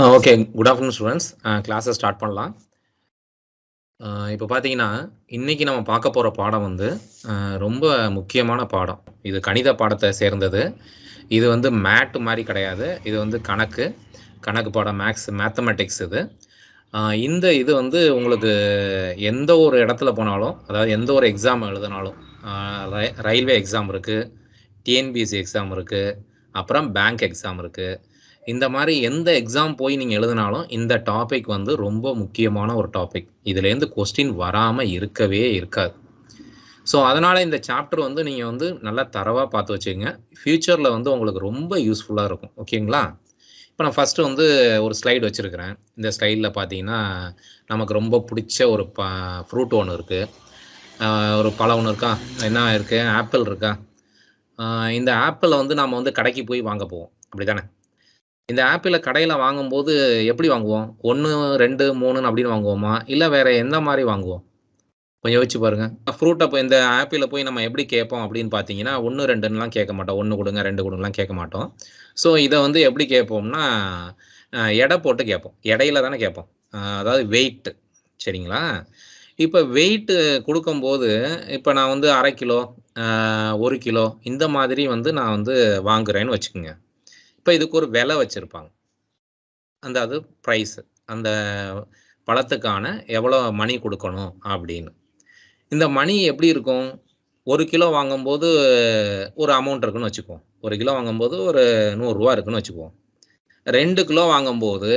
Okay. Good afternoon students. கிளாஸை start பண்ணலாம். இப்போ பார்த்தீங்கன்னா, இன்னைக்கு நம்ம பார்க்க போற பாடம் வந்து ரொம்ப முக்கியமான பாடம். இது கணித பாடத்தை சேர்ந்தது. இது வந்து மேட் மாரி கிடையாது. இது வந்து கணக்கு பாடம் மேத்தமேட்டிக்ஸ் இது. இந்த இது வந்து உங்களுக்கு எந்த ஒரு இடத்துல போனாலும், அதாவது எந்த ஒரு எக்ஸாம் எழுதினாலும், ரயில்வே எக்ஸாம் இருக்கு, டிஎன்பிஎஸ்சி எக்ஸாம் இருக்கு, அப்புறம் பேங்க் எக்ஸாம் இருக்கு. இந்த மாதிரி எந்த எக்ஸாம் போய் நீங்கள் எழுதினாலும் இந்த டாபிக் வந்து ரொம்ப முக்கியமான ஒரு டாபிக். இதுலேருந்து கொஸ்டின் வராமல் இருக்கவே இருக்காது. ஸோ அதனால் இந்த சாப்டர் வந்து நீங்கள் வந்து நல்லா தரவாக பார்த்து வச்சுக்கோங்க. ஃப்யூச்சரில் வந்து உங்களுக்கு ரொம்ப யூஸ்ஃபுல்லாக இருக்கும். ஓகேங்களா? இப்போ நான் ஃபஸ்ட்டு வந்து ஒரு ஸ்லைடு வச்சுருக்கிறேன். இந்த ஸ்லைடில் பார்த்தீங்கன்னா நமக்கு ரொம்ப பிடிச்ச ஒரு ஃப்ரூட் ஒன்று இருக்குது. ஒரு பழம் ஒன்று இருக்கா? என்ன இருக்குது? ஆப்பிள் இருக்கா? இந்த ஆப்பிளை வந்து நம்ம வந்து கடைக்கு போய் வாங்க போவோம். அப்படி தானே? இந்த ஆப்பிள கடையில வாங்கும்போது எப்படி வாங்குவோம்? 1, 2, 3ன்னு அப்படின்னு வாங்குவோமா? இல்ல வேற எந்த மாரி வாங்குவோம்? கொஞ்சம் யோசிச்சு பாருங்க. ஃப்ரூட்ட போய் இந்த ஆப்பிள போய் நம்ம எப்படி கேட்போம் அப்படின்னு பார்த்தீங்கன்னா, 1, 2ன்னுலாம் கேட்க மாட்டோம். 1 குடுங்க, 2 குடுங்கலாம் கேட்க மாட்டோம். ஸோ இத வந்து எப்படி கேட்போம்னா, எடை போட்டு கேட்போம். எடையில தானே கேட்போம். அதாவது வெயிட். சரிங்களா? இப்ப வெயிட் குடுக்கும்போது, இப்ப நான் வந்து 1/2 கிலோ, 1 கிலோ இந்த மாதிரி வந்து நான் வந்து வாங்குறேன்னு வச்சுக்கங்க. இப்ப இதுக்கு ஒரு விலை வச்சிருப்பாங்க. அது பிரைஸ். அந்த பழத்துக்கான எவ்வளோ மணி குடுக்கணும் அப்படின்னு. இந்த மணி எப்படி இருக்கும்? 1 கிலோ வாங்கும்போது ஒரு அமௌண்ட் இருக்குன்னு வச்சுக்குவோம். 1 கிலோ வாங்கும்போது ஒரு ரூ. 100 இருக்குன்னு வச்சுக்குவோம். 2 கிலோ வாங்கும்போது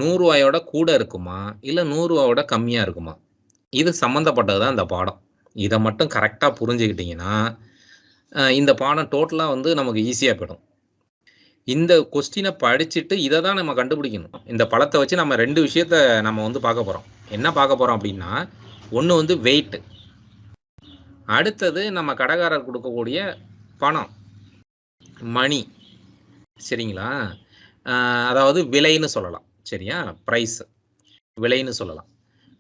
ரூ. 100 கூட இருக்குமா? இல்ல ரூ. 100 கம்மியா இருக்குமா? இது சம்மந்தப்பட்டது தான் இந்த பாடம். இத மட்டும் கரெக்ட்டா புரிஞ்சுக்கிட்டீங்கன்னா, இந்த பாடம் டோட்டலா வந்து நமக்கு ஈஸியா போயிடும். இந்த கொஸ்டினை படிச்சுட்டு இதை தான் நம்ம கண்டுபிடிக்கணும். இந்த பழத்தை வச்சு நம்ம 2 விஷயத்த நம்ம வந்து பார்க்க போறோம். என்ன பார்க்க போறோம் அப்படின்னா, ஒன்று வந்து வெயிட், அடுத்தது நம்ம கடைக்காரர் கொடுக்கக்கூடிய பணம், மணி. சரிங்களா? அதாவது விலைன்னு சொல்லலாம். சரியா? பிரைஸ், விலைன்னு சொல்லலாம்.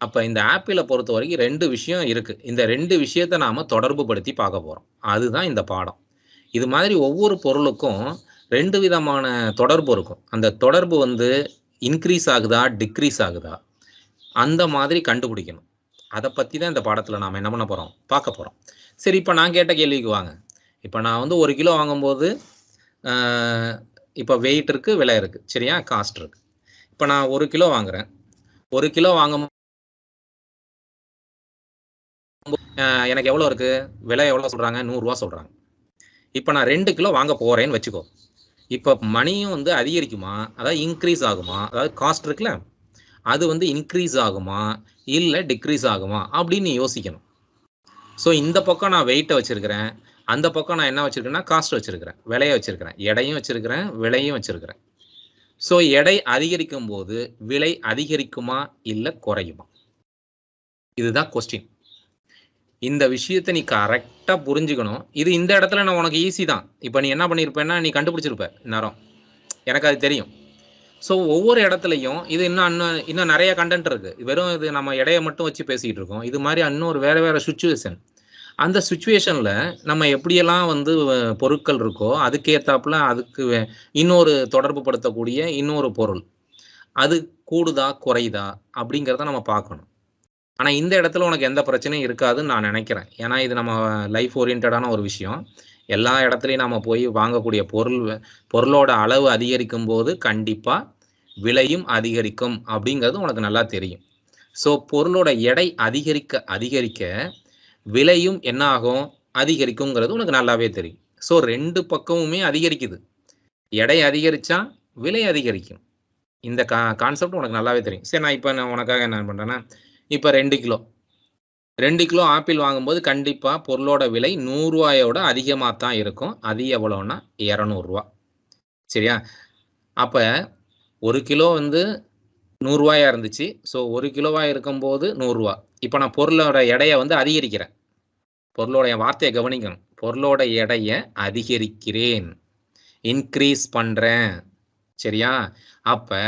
அப்போ இந்த ஆப்பிளை பொறுத்த வரைக்கும் 2 விஷயம் இருக்கு. இந்த 2 விஷயத்தை நாம தொடர்பு படுத்தி பார்க்க போறோம். அதுதான் இந்த பாடம். இது மாதிரி ஒவ்வொரு பொருளுக்கும் 2 விதமான தொடர்பு இருக்கும். அந்த தொடர்பு வந்து இன்க்ரீஸ் ஆகுதா, டிக்ரீஸ் ஆகுதா, அந்த மாதிரி கண்டுபிடிக்கணும். அதை பற்றி தான் இந்த பாடத்தில் நாம் என்ன பண்ண போகிறோம், பார்க்க போகிறோம். சரி, இப்போ நான் கேட்ட கேள்விக்கு வாங்க. இப்போ நான் வந்து 1 கிலோ வாங்கும்போது இப்போ வெயிட் இருக்குது, விலை இருக்குது. சரியா? காஸ்ட் இருக்குது. இப்போ நான் 1 கிலோ வாங்குறேன். 1 கிலோ வாங்கும் எனக்கு எவ்வளோ இருக்குது? விலை எவ்வளோ சொல்கிறாங்க? ரூ. 100 சொல்கிறாங்க. இப்போ நான் 2 கிலோ வாங்க போகிறேன்னு வச்சுக்கோ. இப்போ மணியும் வந்து அதிகரிக்குமா, அதாவது இன்க்ரீஸ் ஆகுமா, அதாவது காஸ்ட் இருக்குல்ல, அது வந்து இன்க்ரீஸ் ஆகுமா இல்லை டிக்ரீஸ் ஆகுமா அப்படின்னு யோசிக்கணும். ஸோ இந்த பக்கம் நான் வெயிட்டை வச்சிருக்கிறேன், அந்த பக்கம் நான் என்ன வச்சிருக்கேன்னா காஸ்ட் வச்சிருக்கிறேன், விலையை வச்சிருக்கிறேன், எடையும் வச்சிருக்கிறேன், விலையும் வச்சிருக்கிறேன். ஸோ எடை அதிகரிக்கும் போது விலை அதிகரிக்குமா இல்லை குறையுமா? இதுதான் கொஸ்டின். இந்த விஷயத்தை நீ கரெக்டாக புரிஞ்சுக்கணும். இது இந்த இடத்துல நான் உனக்கு ஈஸி தான். இப்போ நீ என்ன பண்ணியிருப்பேன்னா, நீ கண்டுபிடிச்சிருப்ப நேரம், எனக்கு அது தெரியும். ஸோ ஒவ்வொரு இடத்துலையும் இது இன்னும் நிறைய கண்டென்ட் இருக்குது. வெறும் இது நம்ம எடையை மட்டும் வச்சு பேசிக்கிட்டு இருக்கோம். இது மாதிரி இன்னொரு வேறு சுச்சுவேஷன். அந்த சுச்சுவேஷனில் நம்ம எப்படியெல்லாம் வந்து பொருட்கள் இருக்கோ அதுக்கேற்றாப்புல அதுக்கு இன்னொரு தொடர்பு படுத்தக்கூடிய இன்னொரு பொருள், அது கூடுதா குறையுதா அப்படிங்கிறத நம்ம பார்க்கணும். ஆனால் இந்த இடத்துல உனக்கு எந்த பிரச்சனையும் இருக்காதுன்னு நான் நினைக்கிறேன். ஏன்னா இது நம்ம லைஃப் ஓரியன்டான ஒரு விஷயம். எல்லா இடத்துலையும் நம்ம போய் வாங்கக்கூடிய பொருளோட அளவு அதிகரிக்கும் போது கண்டிப்பாக விலையும் அதிகரிக்கும் அப்படிங்கிறது உனக்கு நல்லா தெரியும். ஸோ பொருளோட எடை அதிகரிக்க அதிகரிக்க விலையும் என்ன ஆகும், அதிகரிக்குங்கிறது உனக்கு நல்லாவே தெரியும். ஸோ 2 பக்கமுமே அதிகரிக்குது. எடை அதிகரிச்சா விலை அதிகரிக்கும். இந்த கான்செப்ட் உனக்கு நல்லாவே தெரியும். சரி, நான் இப்போ உனக்காக என்ன பண்ணுறேன்னா, இப்போ 2 கிலோ ஆப்பிள் வாங்கும்போது கண்டிப்பாக பொருளோட விலை ரூ. 100 அதிகமாக தான் இருக்கும். அது எவ்வளோன்னா ரூ. 200. சரியா? அப்போ 1 கிலோ வந்து ரூ. 100 இருந்துச்சு. ஸோ 1 கிலோவா இருக்கும்போது ரூ. 100. இப்போ நான் பொருளோட எடையை வந்து அதிகரிக்கிறேன். பொருளோட வார்த்தையை கவனிக்கணும். பொருளோட எடையை அதிகரிக்கிறேன், இன்க்ரீஸ் பண்ணுறேன். சரியா? அப்போ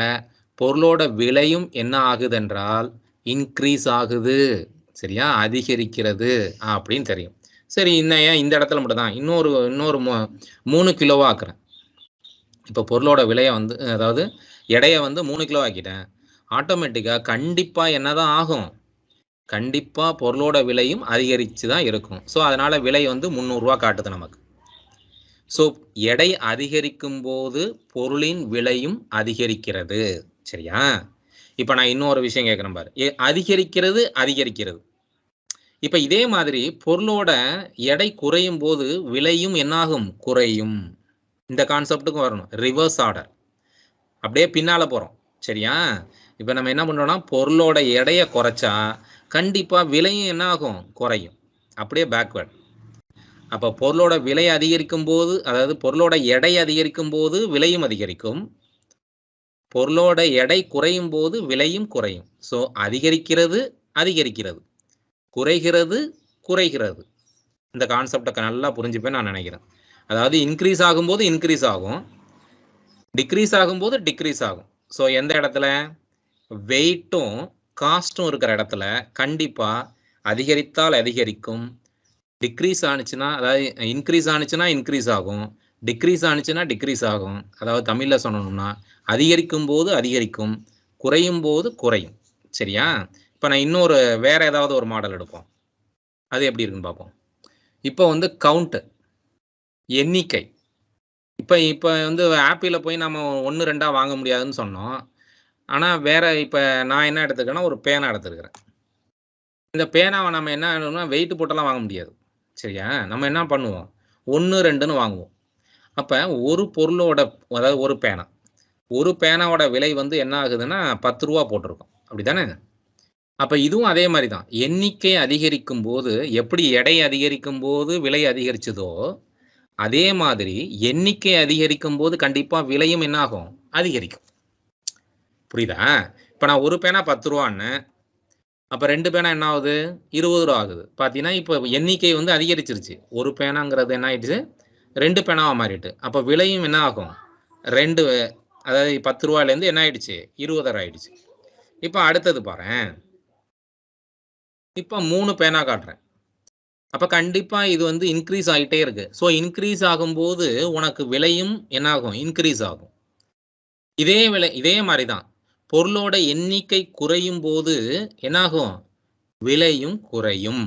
பொருளோட விலையும் என்ன ஆகுது என்றால் இன்க்ரீஸ் ஆகுது. சரியா? அதிகரிக்கிறது அப்படின்னு தெரியும். சரி, இன்னும் ஏன் இந்த இடத்துல மட்டும் தான் இன்னொரு 3 கிலோவா ஆக்குறேன். இப்போ பொருளோட விலையை வந்து, அதாவது எடையை வந்து 3 கிலோ ஆக்கிட்டேன். ஆட்டோமேட்டிக்கா கண்டிப்பா என்னதான் ஆகும்? கண்டிப்பா பொருளோட விலையும் அதிகரிச்சு தான் இருக்கும். ஸோ அதனால விலை வந்து ரூ. 300 காட்டுது நமக்கு. ஸோ எடை அதிகரிக்கும் போது பொருளின் விலையும் அதிகரிக்கிறது. சரியா? இப்ப நான் இன்னொரு விஷயம் கேட்கிறேன் பாரு. அதிகரிக்கிறது. இப்ப இதே மாதிரி பொருளோட எடை குறையும் போது விலையும் என்னாகும்? குறையும். இந்த கான்செப்ட்டுக்கும் வரணும். Reverse order. அப்படியே பின்னால போறோம். சரியா? இப்ப நம்ம என்ன பண்றோம்னா பொருளோட எடைய குறைச்சா கண்டிப்பா விலையும் என்ன ஆகும்? குறையும். அப்படியே பேக்வர்ட். அப்ப பொருளோட விலை அதிகரிக்கும் போது, அதாவது பொருளோட எடை அதிகரிக்கும் போது விலையும் அதிகரிக்கும். பொருளோட எடை குறையும் போது விலையும் குறையும். ஸோ அதிகரிக்கிறது. குறைகிறது. இந்த கான்செப்டை நல்லா புரிஞ்சுப்பேன் நான் நினைக்கிறேன். அதாவது இன்க்ரீஸ் ஆகும்போது இன்க்ரீஸ் ஆகும், டிக்ரீஸ் ஆகும்போது டிக்ரீஸ் ஆகும். ஸோ எந்த இடத்துல வெயிட்டும் காஸ்ட்டும் இருக்கிற இடத்துல கண்டிப்பா அதிகரித்தால் அதிகரிக்கும், டிக்ரீஸ் ஆனிச்சுன்னா, அதாவது இன்க்ரீஸ் ஆனிச்சுன்னா இன்க்ரீஸ் ஆகும், டிக்ரீஸ் ஆனிச்சுன்னா டிக்ரீஸ் ஆகும். அதாவது தமிழ்ல சொல்லணும்னா அதிகரிக்கும் போது அதிகரிக்கும், குறையும் போது குறையும். சரியா? இப்போ நான் இன்னொரு வேற ஏதாவது ஒரு மாடல் எடுப்போம். அது எப்படி இருக்குன்னு பார்ப்போம். இப்போ வந்து கவுண்ட், எண்ணிக்கை. இப்போ வந்து ஆப்பிள போய் நம்ம 1, 2 வாங்க முடியாதுன்னு சொன்னோம். ஆனா வேற இப்ப நான் என்ன எடுத்துக்கிறேன்னா ஒரு பேனா எடுத்துக்கிறேன். இந்த பேனாவை நம்ம என்ன ஆகணும்னா வெயிட் போட்டெல்லாம் வாங்க முடியாது. சரியா? நம்ம என்ன பண்ணுவோம்? 1, 2ன்னு வாங்குவோம். அப்ப ஒரு பொருளோட, அதாவது ஒரு பேனா, ஒரு பேனாவோட விலை வந்து என்ன ஆகுதுன்னா ரூ. 10 போட்டிருக்கும். அப்படிதானே? அப்ப இதுவும் அதே மாதிரி தான். எண்ணிக்கை அதிகரிக்கும் போது எப்படி எடை அதிகரிக்கும் போது விலை அதிகரிச்சதோ அதே மாதிரி எண்ணிக்கை அதிகரிக்கும் போது கண்டிப்பா விலையும் என்ன ஆகும்? அதிகரிக்கும். புரியுதா? இப்ப நான் ஒரு பேனா ரூ. 10ன்னு, அப்ப 2 பேனா என்ன ஆகுது? ரூ. 20 ஆகுது. பாத்தீங்கன்னா இப்ப எண்ணிக்கை வந்து அதிகரிச்சிருச்சு. ஒரு பேனாங்கிறது என்ன ஆயிடுச்சு? 2 பேனாவா மாறிட்டு. அப்ப விலையும் என்ன ஆகும்? 2, அதாவது ரூ. 10லேருந்து என்ன ஆயிடுச்சு? 20 ஆயிடுச்சு. இப்ப அடுத்தது பாரேன். இப்ப 3 பேனா காட்டுறேன். அப்ப கண்டிப்பா இது வந்து இன்க்ரீஸ் ஆயிட்டே இருக்கு. ஸோ இன்க்ரீஸ் ஆகும்போது உனக்கு விலையும் என்ன ஆகும்? இன்க்ரீஸ் ஆகும். இதே மாதிரி தான். பொருளோட எண்ணிக்கை குறையும் போது என்னாகும்? விலையும் குறையும்.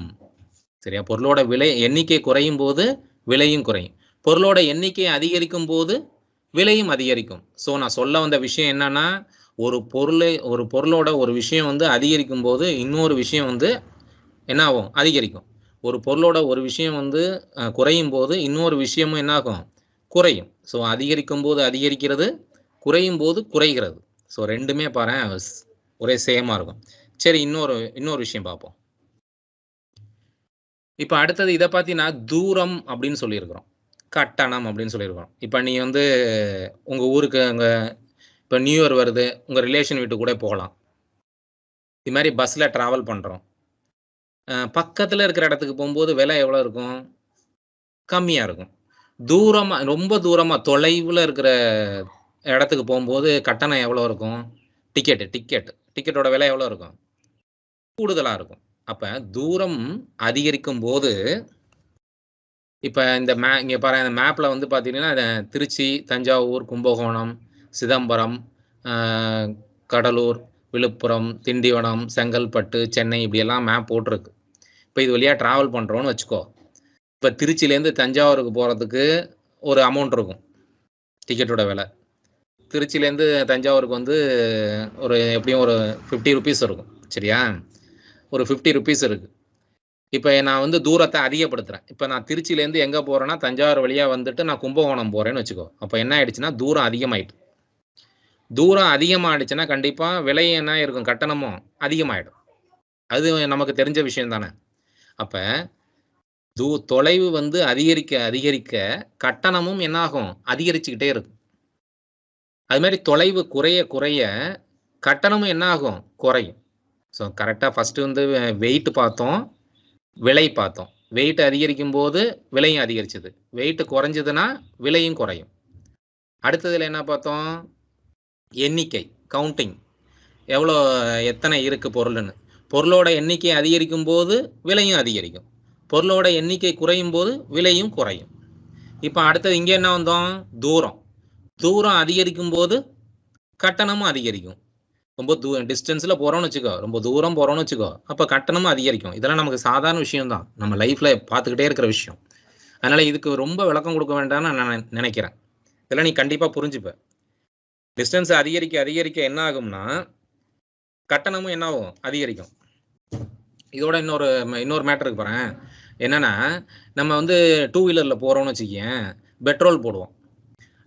சரியா? பொருளோட எண்ணிக்கை குறையும் போது விலையும் குறையும். பொருளோட எண்ணிக்கை அதிகரிக்கும் போது விலையும் அதிகரிக்கும். ஸோ நான் சொல்ல வந்த விஷயம் என்னன்னா, ஒரு பொருளோட ஒரு விஷயம் வந்து அதிகரிக்கும் போது இன்னொரு விஷயம் வந்து என்ன ஆகும்? அதிகரிக்கும். ஒரு பொருளோட ஒரு விஷயம் வந்து குறையும் போது இன்னொரு விஷயமும் என்ன ஆகும்? குறையும். ஸோ அதிகரிக்கும் போது அதிகரிக்கிறது, குறையும் போது குறைகிறது. ஸோ 2மே பாரேன் ஒரே சேமா இருக்கும். சரி, இன்னொரு விஷயம் பார்ப்போம். இப்ப அடுத்தது இத பார்த்தீங்கன்னா தூரம் அப்படின்னு சொல்லியிருக்கிறோம். கட்டணம் அப்படின்னு சொல்லியிருக்கிறோம். இப்ப நீ வந்து உங்க ஊருக்கு இப்ப நியூ இயர் வருது. உங்க ரிலேஷன் வீட்டுக்கு கூட போகலாம். இது மாதிரி பஸ்ல டிராவல் பண்றோம். பக்கத்துல இருக்கிற இடத்துக்கு போகும்போது விலை எவ்வளவு இருக்கும்? கம்மியா இருக்கும். ரொம்ப தூரமா தொலைவுல இருக்கிற இடத்துக்கு போகும்போது கட்டணம் எவ்வளவு இருக்கும்? டிக்கெட்டோட விலை எவ்வளவு இருக்கும்? கூடுதலா இருக்கும். அப்ப தூரம் அதிகரிக்கும் போது இப்ப இங்க பாருங்க, இந்த மேப்ல வந்து பாத்தீங்கன்னா திருச்சி, தஞ்சாவூர், கும்பகோணம், சிதம்பரம், கடலூர், விழுப்புரம், திண்டிவனம், செங்கல்பட்டு, சென்னை இப்படியெல்லாம் மேப் போட்டிருக்கு. இப்ப இது வழியா டிராவல் பண்றோம்னு வச்சுக்கோ. இப்ப திருச்சியிலேருந்து தஞ்சாவூருக்கு போறதுக்கு ஒரு அமௌண்ட் இருக்கும், டிக்கெட்டோட விலை. திருச்சியிலேருந்து தஞ்சாவூருக்கு வந்து எப்படியும் ஒரு 50 ருபீஸ் இருக்கும். சரியா? ஒரு 50 ருபீஸ் இருக்கு. இப்ப நான் வந்து தூரத்தை அதிகப்படுத்துறேன். இப்ப நான் திருச்சியிலேருந்து எங்க போறேன்னா தஞ்சாவூர் வழியா வந்துட்டு நான் கும்பகோணம் போறேன்னு வச்சுக்கோ. அப்ப என்ன ஆயிடுச்சுன்னா தூரம் அதிகமாயிட்டு. தூரம் அதிகமாயிடுச்சுன்னா கண்டிப்பா விலை என்ன இருக்கும்? கட்டணமும் அதிகமாயிடும். அது நமக்கு தெரிஞ்ச விஷயம் தானே. அப்ப தொலைவு வந்து அதிகரிக்க அதிகரிக்க கட்டணமும் என்ன ஆகும்? அதிகரிச்சுக்கிட்டே இருக்கும். அது மாதிரி தொலைவு குறைய குறைய கட்டணமும் என்ன ஆகும்? குறையும். ஸோ கரெக்டா ஃபர்ஸ்ட் வந்து வெயிட் பார்த்தோம், விலை பார்த்தோம். வெயிட் அதிகரிக்கும் போது விலையும் அதிகரிச்சது. வெயிட் குறைஞ்சதுன்னா விலையும் குறையும். அடுத்ததுல என்ன பார்த்தோம்? எண்ணிக்கை, கவுண்டிங். எத்தனை இருக்கு பொருள்னு. பொருளோட எண்ணிக்கை அதிகரிக்கும் போது விலையும் அதிகரிக்கும். பொருளோட எண்ணிக்கை குறையும் போது விலையும் குறையும். இப்ப அடுத்தது இங்க என்ன வந்தோம்? தூரம் அதிகரிக்கும் போது கட்டணமும் அதிகரிக்கும். ரொம்ப டிஸ்டன்ஸ்ல போறோம்னு வச்சுக்கோ, ரொம்ப தூரம் போறோம்னு வச்சுக்கோ, அப்ப கட்டணமும் அதிகரிக்கும். இதெல்லாம் நமக்கு சாதாரண விஷயம் தான், நம்ம லைஃப்ல பார்த்துக்கிட்டே இருக்கிற விஷயம். அதனால இதுக்கு ரொம்ப விளக்கம் கொடுக்க வேண்டாம்னு நான் நினைக்கிறேன். இதெல்லாம் நீ கண்டிப்பா புரிஞ்சுப்ப. டிஸ்டன்ஸ் அதிகரிக்க அதிகரிக்க என்ன ஆகும்னா கட்டணமும் என்ன ஆகும், அதிகரிக்கும். இதோட இன்னொரு மேட்டருக்கு போறேன். என்னன்னா, நம்ம வந்து 2 வீலர்ல போறோம்னு வச்சுக்கேன், பெட்ரோல் போடுவோம்.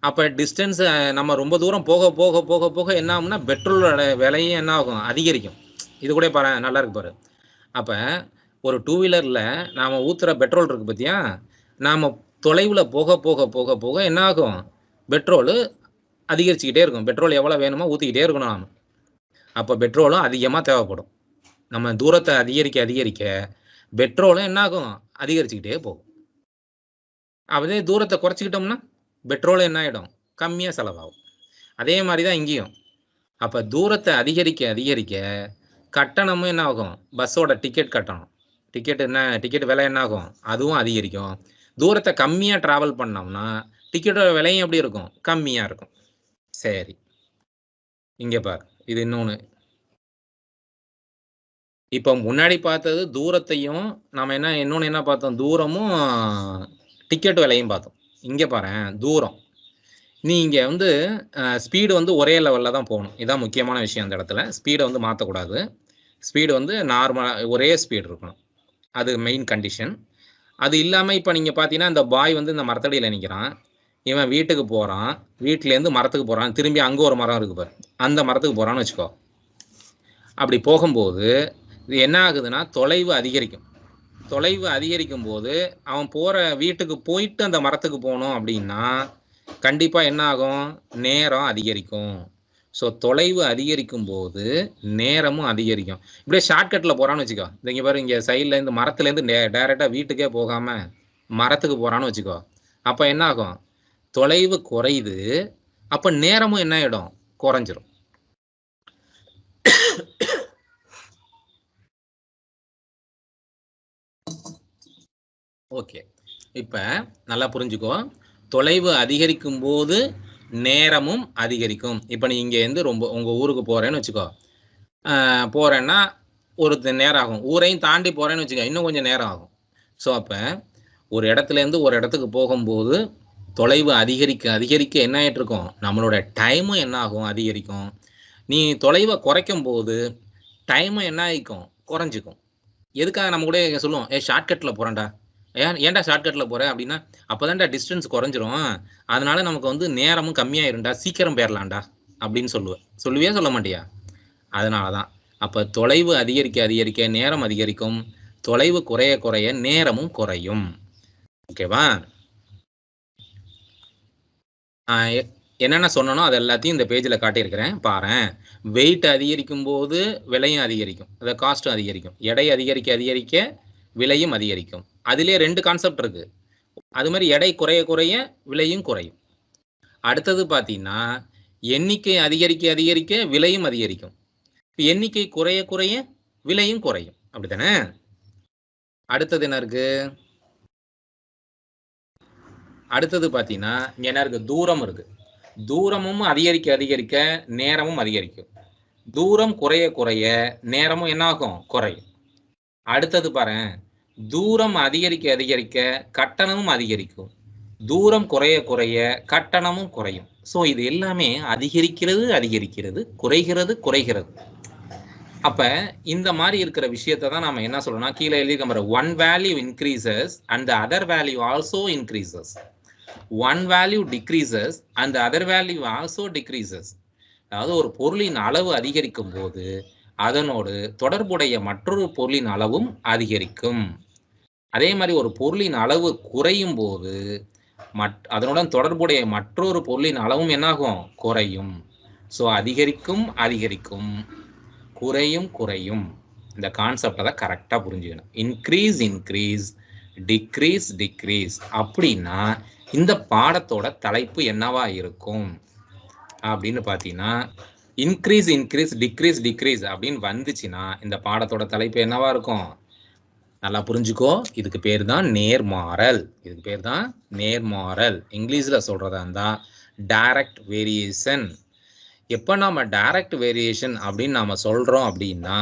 அப்ப டிஸ்டன்ஸ் நம்ம ரொம்ப தூரம் போக போக போக போக என்ன ஆகும்னா பெட்ரோலோட விலையும் என்ன ஆகும், அதிகரிக்கும். இது கூட பாரு, நல்லா இருக்கு பாரு. அப்ப ஒரு 2 வீலர்ல நாம ஊத்துற பெட்ரோல் இருக்கு பாத்தியா, நாம தொலைவுல போக போக போக போக என்ன ஆகும், பெட்ரோல் அதிகரிச்சுக்கிட்டே இருக்கும். பெட்ரோல் எவ்வளவு வேணுமோ ஊத்திக்கிட்டே இருக்கணும் நாம. அப்ப பெட்ரோலும் அதிகமா தேவைப்படும். நம்ம தூரத்தை அதிகரிக்க அதிகரிக்க பெட்ரோலும் என்ன ஆகும், அதிகரிச்சுக்கிட்டே போகும். அதே தூரத்தை குறைச்சிக்கிட்டோம்னா பெட்ரோல் என்ன ஆயிடும், கம்மியா செலவாகும். அதே மாதிரிதான் இங்கேயும். அப்ப தூரத்தை அதிகரிக்க அதிகரிக்க கட்டணமும் என்ன ஆகும், பஸ்ஸோட டிக்கெட் கட்டணம், டிக்கெட் விலை என்ன ஆகும், அதுவும் அதிகரிக்கும். தூரத்தை கம்மியா டிராவல் பண்ணோம்னா டிக்கெட்டோட விலையும் எப்படி இருக்கும், கம்மியா இருக்கும். சரி, இங்க பாரு, இது இன்னொன்னு. இப்ப முன்னாடி பார்த்தது தூரத்தையும் நாம இன்னொன்னு என்ன பார்த்தோம், தூரமும் டிக்கெட் விலையும் பார்த்தோம். இங்க பாரு, தூரம் நீங்க வந்து ஸ்பீடு வந்து ஒரே லெவல்ல தான் போகணும். இதான் முக்கியமான விஷயம். அந்த இடத்துல ஸ்பீடை வந்து மாற்றக்கூடாது. ஸ்பீடு வந்து நார்மலா ஒரே ஸ்பீடு இருக்கணும். அது மெயின் கண்டிஷன். அது இல்லாம இப்ப நீங்க பாத்தீங்கன்னா, இந்த பாய் வந்து இந்த மரத்தடியில நிக்கிறான், இவன் வீட்டுக்கு போறான், வீட்டுல இருந்து மரத்துக்கு போறான், திரும்பி அங்க ஒரு மரம் இருக்கு பாரு, அந்த மரத்துக்கு போறான்னு வச்சுக்கோ. அப்படி போகும்போது இது என்ன ஆகுதுன்னா தொலைவு அதிகரிக்கும். தொலைவு அதிகரிக்கும் போது அவன் போற வீட்டுக்கு போயிட்டு அந்த மரத்துக்கு போகணும் அப்படின்னா கண்டிப்பா என்ன ஆகும், நேரம் அதிகரிக்கும். ஸோ தொலைவு அதிகரிக்கும் போது நேரமும் அதிகரிக்கும். இப்படியே ஷார்ட்கட்ல போறான்னு வச்சுக்கோ, இங்க பாரு, இங்க சைட்ல இருந்து மரத்துல இருந்து டைரக்டா வீட்டுக்கே போகாம மரத்துக்கு போறான்னு வச்சுக்கோ, அப்ப என்ன ஆகும், தொலைவு குறையுது, அப்ப நேரமும் என்ன ஆயிடும், குறைஞ்சிரும். ஓகே, இப்ப நல்லா புரிஞ்சுக்கோ. தொலைவு அதிகரிக்கும் போது நேரமும் அதிகரிக்கும். இப்ப நீ இங்க இருந்து ரொம்ப உங்க ஊருக்கு போறேன்னு வச்சுக்கோ, போறேன்னா ஒரு நேரம் ஆகும். ஊரையும் தாண்டி போறேன்னு வச்சுக்கோ, இன்னும் கொஞ்சம் நேரம் ஆகும். ஸோ அப்ப ஒரு இடத்துல இருந்து ஒரு இடத்துக்கு போகும்போது தொலைவு அதிகரிக்க அதிகரிக்க என்ன ஆயிட்டு இருக்கும், நம்மளோட டைமும் என்ன ஆகும், அதிகரிக்கும். நீ தொலைவை குறைக்கும் போது டைமும் என்ன ஆகிக்கும், குறைஞ்சிக்கும். எதுக்காக நம்ம கூட சொல்லுவோம், ஷார்ட்கட்ல போறேன்டா, ஏன்டா ஷார்ட்கட்ல போற அப்படின்னா, அப்பதான்டா டிஸ்டன்ஸ் குறைஞ்சிரும், அதனால நமக்கு வந்து நேரமும் கம்மியாயிரும்டா, சீக்கிரம் போயிடலாம்டா அப்படின்னு சொல்லுவியா சொல்ல மாட்டியா? அதனாலதான் அப்ப தொலைவு அதிகரிக்க அதிகரிக்க நேரம் அதிகரிக்கும், தொலைவு குறைய குறைய நேரமும் குறையும். ஓகேவா? என்னென்ன சொன்னனோ அது எல்லாத்தையும் இந்த பேஜ்ல காட்டியிருக்கிறேன், பாரு. வெயிட் அதிகரிக்கும் போது விலையும் அதிகரிக்கும், அத காஸ்டும் அதிகரிக்கும். எடை அதிகரிக்க அதிகரிக்க விலையும் அதிகரிக்கும். அதிலே 2 கான்செப்ட் இருக்கு. அது மாதிரி எடை குறைய குறைய விலையும் குறையும். அடுத்தது பாத்தீங்கன்னா, எண்ணிக்கை அதிகரிக்க அதிகரிக்க விலையும் அதிகரிக்கும். எண்ணிக்கை குறைய குறைய விலையும் குறையும். அப்படித்தானே? அடுத்தது என்ன இருக்கு, அடுத்தது பாத்தீங்கன்னா இங்க என்ன இருக்கு, தூரம் இருக்கு. தூரமும் அதிகரிக்க அதிகரிக்க நேரமும் அதிகரிக்கும். தூரம் குறைய குறைய நேரமும் என்ன ஆகும், குறையும். அடுத்தது பாரு, தூரம் அதிகரிக்க அதிகரிக்க கட்டணமும் அதிகரிக்கும். தூரம் குறைய குறைய கட்டணமும் குறையும். ஸோ இது எல்லாமே அதிகரிக்கிறது அதிகரிக்கிறது, குறைகிறது குறைகிறது. அப்ப இந்த மாதிரி இருக்கிற விஷயத்தை தான் நாம என்ன சொல்றோம்னா, கீழே எழுதி one value increases and the other value also increases. One value decreases and the other value also decreases. அதாவது ஒரு பொருளின் அளவு அதிகரிக்கும் போது அதனோடு தொடர்புடைய மற்றொரு பொருளின் அளவும் அதிகரிக்கும். அதே மாதிரி ஒரு பொருளின் அளவு குறையும் போது அதனுடன் தொடர்புடைய மற்றொரு பொருளின் அளவும் என்னாகும், குறையும். ஸோ அதிகரிக்கும் அதிகரிக்கும், குறையும் குறையும். இந்த கான்செப்டை தான் கரெக்டா புரிஞ்சுக்கணும். Increase increase, decrease decrease. அப்படின்னா இந்த பாடத்தோட தலைப்பு என்னவா இருக்கும் அப்படின்னு பாத்தீங்கன்னா, இன்க்ரீஸ் இன்க்ரீஸ் டிக்ரீஸ் டிக்ரீஸ் அப்படின்னு வந்துச்சுன்னா இந்த பாடத்தோட தலைப்பு என்னவா இருக்கும், நல்லா புரிஞ்சுக்கோ. இதுக்கு பேர் தான் நேர்மாறல். இதுக்கு பேர் தான் நேர்மாறல். இங்கிலீஷ்ல சொல்றதா இருந்தா டைரக்ட் வேரியேஷன். எப்போ நாம டைரக்ட் வேரியேஷன் அப்படின்னு நாம சொல்றோம் அப்படின்னா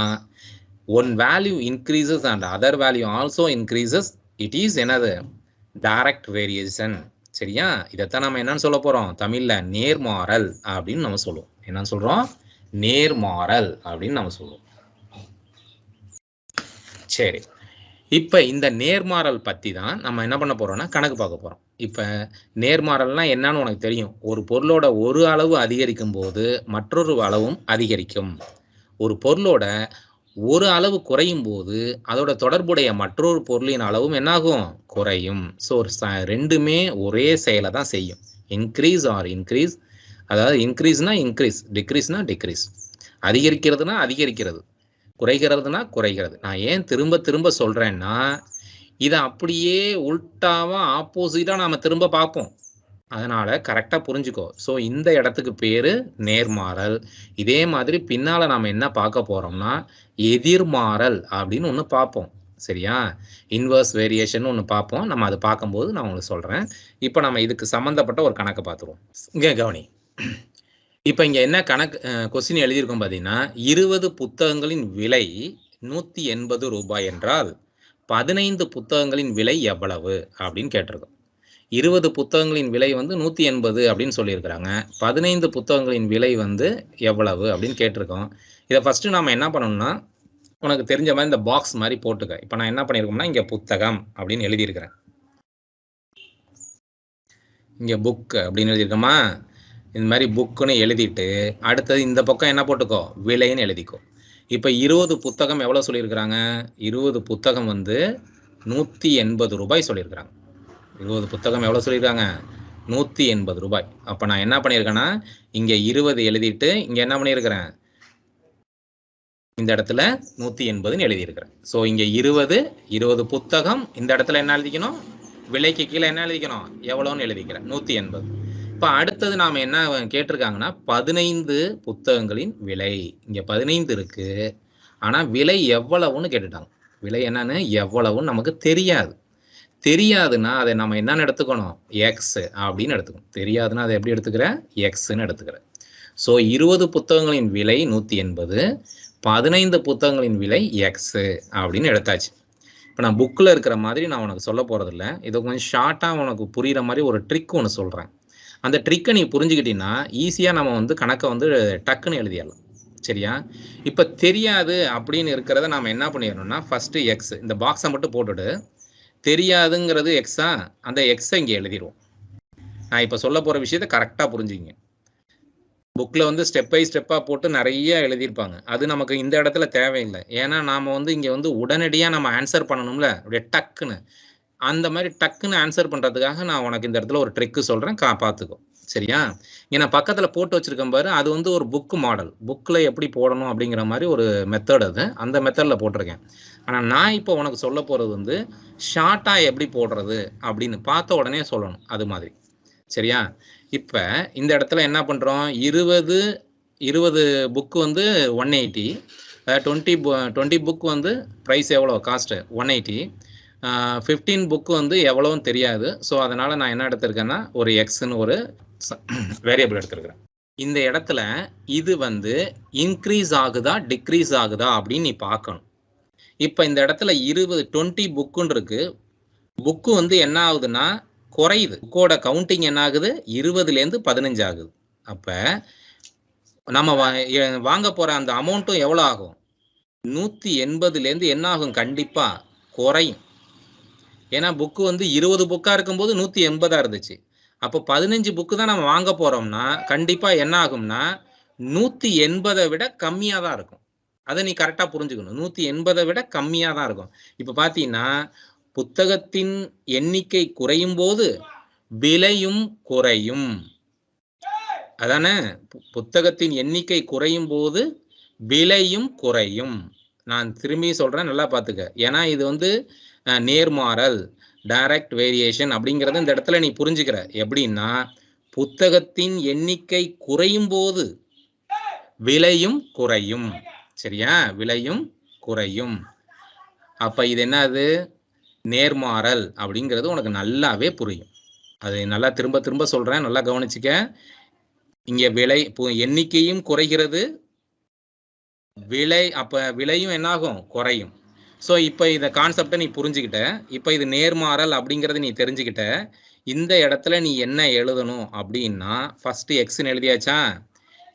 one value increases and other value also increases, it is என்னது டைரக்ட் வேரியேஷன். சரியா? இதைத்தான் நம்ம என்னன்னு சொல்ல போறோம் தமிழ்ல நேர்மாறல் அப்படின்னு நம்ம சொல்லுவோம். என்னன்னு சொல்றோம்? நேர்மாறல் அப்படின்னு நம்ம சொல்லுவோம். சரி, இப்ப இந்த நேர்மாறல் பத்தி தான் நம்ம என்ன பண்ண போறோம்னா கணக்கு பார்க்க போறோம். இப்ப நேர்மாறல்னா என்னன்னு உனக்கு தெரியும். ஒரு பொருளோட ஒரு அளவு அதிகரிக்கும் போது மற்றொரு அளவும் அதிகரிக்கும். ஒரு பொருளோட ஒரு அளவு குறையும் போது அதோட தொடர்புடைய மற்றொரு பொருளின் அளவும் என்னாகும்? குறையும். ஸோ ரெண்டுமே ஒரே செயலை தான் செய்யும். இன்க்ரீஸ் ஆர் இன்க்ரீஸ், அதாவது இன்க்ரீஸ்னா இன்க்ரீஸ், டிக்ரீஸ்னா டிக்ரீஸ். அதிகரிக்கிறதுனா அதிகரிக்கிறது, குறைகிறதுனா குறைகிறது. நான் ஏன் திரும்ப திரும்ப சொல்றேன்னா இதை அப்படியே உல்டாவா ஆப்போசிட்டா நாம திரும்ப பார்ப்போம். அதனால கரெக்டா புரிஞ்சுக்கோ. ஸோ இந்த இடத்துக்கு பேரு நேர்மாறல். இதே மாதிரி பின்னால நாம என்ன பார்க்க போறோம்னா எதிர்மாறல் அப்படின்னு ஒன்று பார்ப்போம். சரியா? இன்வர்ஸ் வேரியேஷன் ஒன்று பார்ப்போம். நம்ம அதை பார்க்கும்போது நான் உங்களுக்கு சொல்றேன். இப்போ நம்ம இதுக்கு சம்பந்தப்பட்ட ஒரு கணக்கை பார்த்துருவோம். இங்க கவனி. இப்போ இங்க என்ன கணக்கு கொஸ்டின் எழுதியிருக்கோம் பார்த்தீங்கன்னா 20 புத்தகங்களின் விலை 180 ரூபாய் என்றால் 15 புத்தகங்களின் விலை எவ்வளவு அப்படின்னு கேட்டிருக்கோம். 20 புத்தகங்களின் விலை வந்து 180 அப்படின்னு சொல்லியிருக்கிறாங்க. 15 புத்தகங்களின் விலை வந்து எவ்வளவு அப்படின்னு கேட்டிருக்கோம். இதை ஃபர்ஸ்ட் நாம என்ன பண்ணணும்னா உனக்கு தெரிஞ்ச மாதிரி இந்த பாக்ஸ் மாதிரி போட்டுக்க. இப்போ நான் என்ன பண்ணியிருக்கோம்னா இங்க புத்தகம் அப்படின்னு எழுதியிருக்கிறேன். இங்க புக் அப்படின்னு எழுதியிருக்கோமா? இந்த மாதிரி புக்குன்னு எழுதிட்டு அடுத்தது இந்த பக்கம் என்ன போட்டுக்கோ? விலைன்னு எழுதிக்கோ. இப்போ 20 புத்தகம் எவ்வளோ சொல்லியிருக்கிறாங்க? 20 புத்தகம் வந்து 180 ரூபாய் சொல்லியிருக்கிறாங்க. 20 புத்தகம் எவ்வளோ சொல்லியிருக்காங்க? 180 ரூபாய். அப்போ நான் என்ன பண்ணியிருக்கேன்னா இங்கே 20 எழுதிட்டு இங்கே என்ன பண்ணியிருக்கிறேன்? இந்த இடத்துல 180ன்னு எழுதியிருக்கிறேன். ஸோ இங்கே 20 புத்தகம், இந்த இடத்துல என்ன எழுதிக்கணும்? விலைக்கு கீழே என்ன எழுதிக்கணும்? எவ்வளோன்னு எழுதிக்கிறேன், 180. இப்போ அடுத்தது நாம் என்ன கேட்டிருக்காங்கன்னா 15 புத்தகங்களின் விலை. இங்கே 15 இருக்கு, ஆனால் விலை எவ்வளவுன்னு கேட்டுட்டாங்க. விலை என்னன்னு எவ்வளவுன்னு நமக்கு தெரியாது. தெரியாதுன்னா அதை நம்ம என்னன்னு எடுத்துக்கணும்? எக்ஸ் அப்படின்னு எடுத்துக்கணும். தெரியாதுன்னா அதை எப்படி எடுத்துக்கிறேன்? எக்ஸ்ன்னு எடுத்துக்கிறேன். ஸோ 20 புத்தகங்களின் விலை 180, 15 புத்தகங்களின் விலை எக்ஸ் அப்படின்னு எடுத்தாச்சு. இப்போ நான் புக்கில் இருக்கிற மாதிரி நான் உனக்கு சொல்ல போகிறதில்ல. இதை கொஞ்சம் ஷார்ட்டாக உனக்கு புரிகிற மாதிரி ஒரு ட்ரிக் ஒன்று சொல்கிறேன். அந்த ட்ரிக்கை நீ புரிஞ்சுக்கிட்டீங்கன்னா ஈஸியாக நம்ம வந்து கணக்கை வந்து டக்குன்னு எழுதிடலாம். சரியா? இப்போ தெரியாது அப்படின்னு இருக்கிறத நாம் என்ன பண்ணிடணும்னா ஃபஸ்ட்டு எக்ஸ் இந்த பாக்ஸை மட்டும் போட்டுட்டு தெரியாதுங்கிறது எக்ஸா, அந்த எக்ஸை இங்கே எழுதிடுவோம். நான் இப்போ சொல்ல போகிற விஷயத்தை கரெக்டாக புரிஞ்சுக்கிங்க. புக்கில் வந்து ஸ்டெப் பை ஸ்டெப்பாக போட்டு நிறைய எழுதியிருப்பாங்க. அது நமக்கு இந்த இடத்துல தேவையில்லை. ஏன்னா நாம் வந்து இங்கே வந்து உடனடியாக நம்ம ஆன்சர் பண்ணணும்ல, அப்படியே டக்குன்னு. அந்த மாதிரி டக்குன்னு ஆன்சர் பண்ணுறதுக்காக நான் உனக்கு இந்த இடத்துல ஒரு ட்ரிக்கு சொல்கிறேன், பார்த்துக்கோ. சரியா? இங்கே நான் பக்கத்தில் போட்டு வச்சுருக்கேன் பாரு, அது வந்து ஒரு புக்கு மாடல். புக்கில் எப்படி போடணும் அப்படிங்கிற மாதிரி ஒரு மெத்தட் அது. அந்த மெத்தடில் போட்டிருக்கேன். ஆனால் நான் இப்போ உனக்கு சொல்ல போகிறது வந்து ஷார்ட்டாக எப்படி போடுறது அப்படின்னு பார்த்த உடனே சொல்லணும். அது மாதிரி. சரியா? இப்போ இந்த இடத்துல என்ன பண்ணுறோம்? 20 புக்கு வந்து 180, 20 புக் வந்து ப்ரைஸ் எவ்வளோ? காஸ்ட்டு 180, 15 புக்கு வந்து எவ்வளோன்னு தெரியாது. ஸோ அதனால் நான் என்ன எடுத்திருக்கேன்னா ஒரு எக்ஸ்ன்னு ஒரு வேரியபிள் எடுத்துருக்கிறேன். இந்த இடத்துல இது வந்து இன்க்ரீஸ் ஆகுதா டிக்ரீஸ் ஆகுதா அப்படின்னு நீ பார்க்கணும். இப்போ இந்த இடத்துல 20 புக்குன்னு இருக்கு. புக்கு வந்து என்ன ஆகுதுன்னா குறையுது. புக்கோட கவுண்டிங் என்ன ஆகுது? 20லேருந்து 15 ஆகுது. அப்போ நம்ம வாங்க போகிற அந்த அமௌண்ட்டும் எவ்வளோ ஆகும்? 180லேருந்து என்ன ஆகும்? கண்டிப்பாக குறையும். ஏன்னா புக்கு வந்து 20 புக்காக இருக்கும்போது 180 இருந்துச்சு. அப்போ 15 புக்கு தான் நம்ம வாங்க போகிறோம்னா கண்டிப்பாக என்ன ஆகும்னா 180 விட கம்மியாக தான் இருக்கும். அதை நீ கரெக்டாக புரிஞ்சுக்கணும். 180 விட கம்மியாக தான் இருக்கும். இப்போ பார்த்தீங்கன்னா புத்தகத்தின் எண்ணிக்கை குறையும் போது விலையும் குறையும். அதானே? புத்தகத்தின் எண்ணிக்கை குறையும் போது விலையும் குறையும். நான் திரும்பி சொல்றேன், நல்லா பார்த்துக்க. ஏன்னா இது வந்து நேர்மாறல், டைரக்ட் வேரியேஷன் அப்படிங்கிறத இந்த இடத்துல நீ புரிஞ்சுக்கிற. எப்படின்னா புத்தகத்தின் எண்ணிக்கை குறையும் போது விலையும் குறையும். சரியா? விலையும் குறையும். அப்ப இது என்னது? நேர்மாறல் அப்படிங்கிறது உனக்கு நல்லாவே புரியும். அது நல்லா திரும்ப திரும்ப சொல்றேன், நல்லா கவனிச்சுக்க. இங்க விலை எண்ணிக்கையும் குறைகிறது, விலை அப்ப விலையும் என்னாகும் குறையும். ஸோ இப்போ இந்த கான்செப்டை நீ புரிஞ்சுக்கிட்ட. இப்போ இது நேர்மாறல் அப்படிங்கிறத நீ தெரிஞ்சுக்கிட்ட. இந்த இடத்துல நீ என்ன எழுதணும் அப்படின்னா ஃபர்ஸ்ட் எக்ஸ்ன்னு எழுதியாச்சா?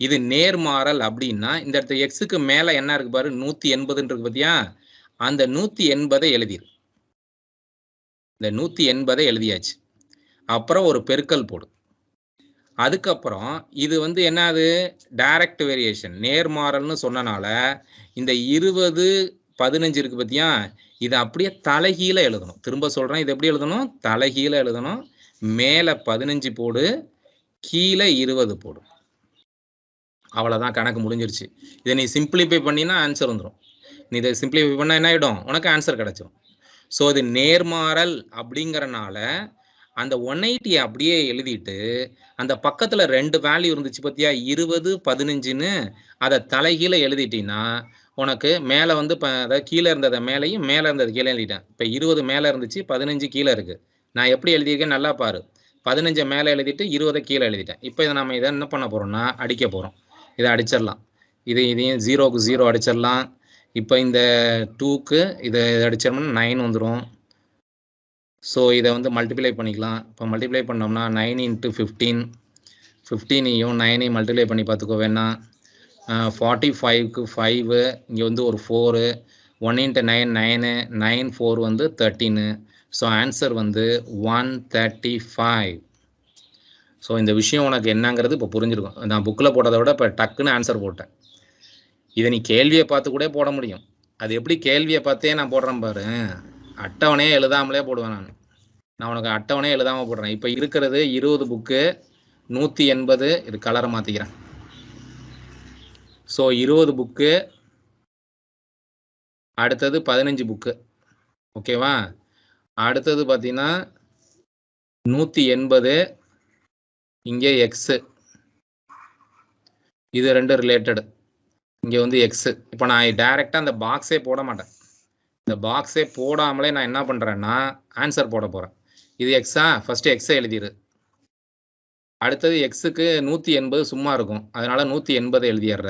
இது நேர்மாறல் அப்படின்னா இந்த இடத்துல எக்ஸுக்கு மேல என்ன இருக்கு பாரு, 180 இருக்கு பாத்தியா? அந்த 180 எழுதிரு. இந்த 180 எழுதியாச்சு. அப்புறம் ஒரு பெருக்கல் போடு. அதுக்கப்புறம் இது வந்து என்னது, டைரக்ட் வேரியேஷன் நேர்மாறல்னு சொன்னனால இந்த 20 15 இருக்கு பாத்தியா, இது அப்படியே தலைகீழ எழுதணும். திரும்ப சொல்றேன், இது எப்படி எழுதணும்? தலைகீழ எழுதணும். மேல 15 போடு, கீழே 20 போடு. அவ்வளவுதான், கணக்கு முடிஞ்சிருச்சு. இதை நீ சிம்பிளிஃபை பண்ணினா ஆன்சர் வந்துடும். நீ இதை சிம்பிளிஃபை பண்ணா என்ன ஆயிடும், உனக்கு ஆன்சர் கிடைச்சிடும். ஸோ இது நேர்மாறல் அப்படிங்கறனால அந்த 180 அப்படியே எழுதிட்டு அந்த பக்கத்துல 2 வேல்யூ இருந்துச்சு பத்தியா, 20 15ன்னு அதை தலைகீழ எழுதிட்டீங்கன்னா உனக்கு மேல வந்து அதாவது கீழே இருந்ததை மேலையும் மேல இருந்தது கீழே எழுதிட்டேன். இப்ப 20 மேல இருந்துச்சு, 15 கீழே இருக்கு. நான் எப்படி எழுதியிருக்கேன் நல்லா பாரு. 15 மேல எழுதிட்டு 20 கீழே எழுதிட்டேன். இப்போ இதை நம்ம இதை என்ன பண்ண போறோம்னா அடிக்க போறோம். இதை அடிச்சிடலாம். இதையும் 0க்கு 0 அடிச்சிடலாம். இப்போ இந்த 2க்கு இதை அடிச்சோம்னா 9 வந்துடும். ஸோ இதை வந்து மல்டிப்ளை பண்ணிக்கலாம். இப்போ மல்டிப்ளை பண்ணோம்னா 9 × 15, 15ஐயும் 9ஐயும் மல்டிப்ளை பண்ணி பார்த்துக்கோ வேணா. 45க்கு 5, இங்கே வந்து ஒரு 4, 1 × 9 9, 9 4 வந்து 13. ஸோ ஆன்சர் வந்து 135. ஸோ இந்த விஷயம் உனக்கு என்னங்கிறது இப்போ புரிஞ்சிருக்கும். நான் புக்கில் போட்டதை விட இப்போ டக்குன்னு ஆன்சர் போட்டேன். இதை நீ கேள்வியை பார்த்து கூட போட முடியும். அது எப்படி கேள்வியை பார்த்தே நான் போடுறேன் பாரு, அட்டவணையே எழுதாமலே போடுவேன். நான் உனக்கு அட்டவணையே எழுதாமல் போடுறேன். இப்போ இருக்கிறது 20 புக்கு, 180. இது கலரை மாற்றிக்கிறேன். ஸோ 20 புக்கு, அடுத்தது 15 புக்கு, ஓகேவா? அடுத்தது பார்த்தீங்கன்னா 180, இங்கே எக்ஸு, இது 2 ரிலேட்டடு, இங்கே வந்து எக்ஸு. இப்போ நான் டைரெக்டாக அந்த பாக்ஸே போட மாட்டேன். இந்த பாக்ஸே போடாமலே நான் என்ன பண்ணுறேன்னா ஆன்சர் போட போகிறேன். இது எக்ஸா, ஃபஸ்ட்டு எக்ஸை எழுதிடு. அடுத்தது எக்ஸுக்கு 180 சும்மா இருக்கும், அதனால 180 எழுதிடுற.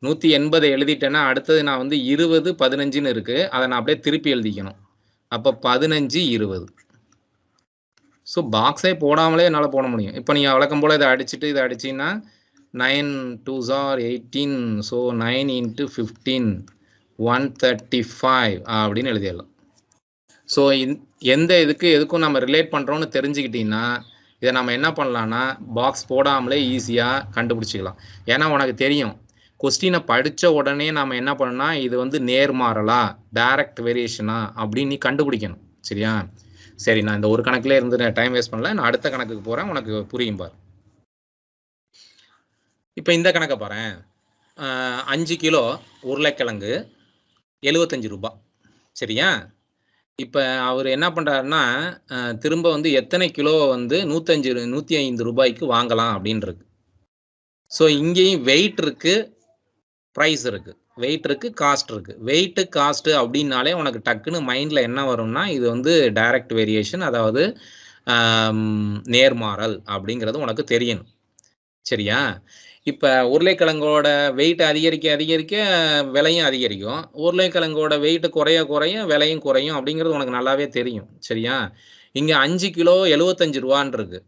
180 எழுதிட்டேன்னா அடுத்தது நான் வந்து 20 15ன்னு இருக்கு, அதை நான் அப்படியே திருப்பி எழுதிக்கணும். அப்போ 15 20. ஸோ பாக்ஸே போடாமலே என்னால் போட முடியும். இப்போ நீங்கள் வழக்கம் போல் இதை அடிச்சுட்டு இதை அடிச்சிங்கன்னா 9 2s are 18. ஸோ 9 × 15 135 அப்படின்னு எழுதிடலாம். ஸோ எந்த எதுக்கும் நம்ம ரிலேட் பண்ணுறோன்னு தெரிஞ்சுக்கிட்டீங்கன்னா இதை நம்ம என்ன பண்ணலான்னா பாக்ஸ் போடாமலே ஈஸியாக கண்டுபிடிச்சிக்கலாம். ஏன்னா உனக்கு தெரியும், கொஸ்டினை படித்த உடனே நம்ம என்ன பண்ணோம்னா இது வந்து நேர்மாறலா டைரக்ட் வேரியேஷனா அப்படின்னு நீ கண்டுபிடிக்கணும். சரியா? சரி, நான் இந்த ஒரு கணக்கில் இருந்து டைம் வேஸ்ட் பண்ணல, நான் அடுத்த கணக்குக்கு போகிறேன், உனக்கு புரியும் பாரு. இப்போ இந்த கணக்கை பாரு. 5 கிலோ உருளைக்கிழங்கு 75 ரூபாய். சரியா? இப்போ அவர் என்ன பண்ணுறாருன்னா திரும்ப வந்து எத்தனை கிலோ வந்து 105 ரூபாய்க்கு வாங்கலாம் அப்படின்றது. ஸோ இங்கேயும் வெயிட் இருக்கு, ப்ரைஸ் இருக்கு, வெயிட் இருக்கு, காஸ்ட் இருக்கு. வெயிட்டு காஸ்ட்டு அப்படின்னாலே உனக்கு டக்குன்னு மைண்டில் என்ன வரும்னா இது வந்து டைரக்ட் வேரியேஷன், அதாவது நேர்மாறல் அப்படிங்கிறது உனக்கு தெரியணும். சரியா? இப்போ உருளைக்கிழங்கோட வெயிட் அதிகரிக்க அதிகரிக்க விலையும் அதிகரிக்கும், உருளைக்கிழங்கோட வெயிட் குறைய குறைய விலையும் குறையும் அப்படிங்கிறது உனக்கு நல்லாவே தெரியும். சரியா? இங்கே 5 கிலோ 75 ரூபான்னு இருக்கு,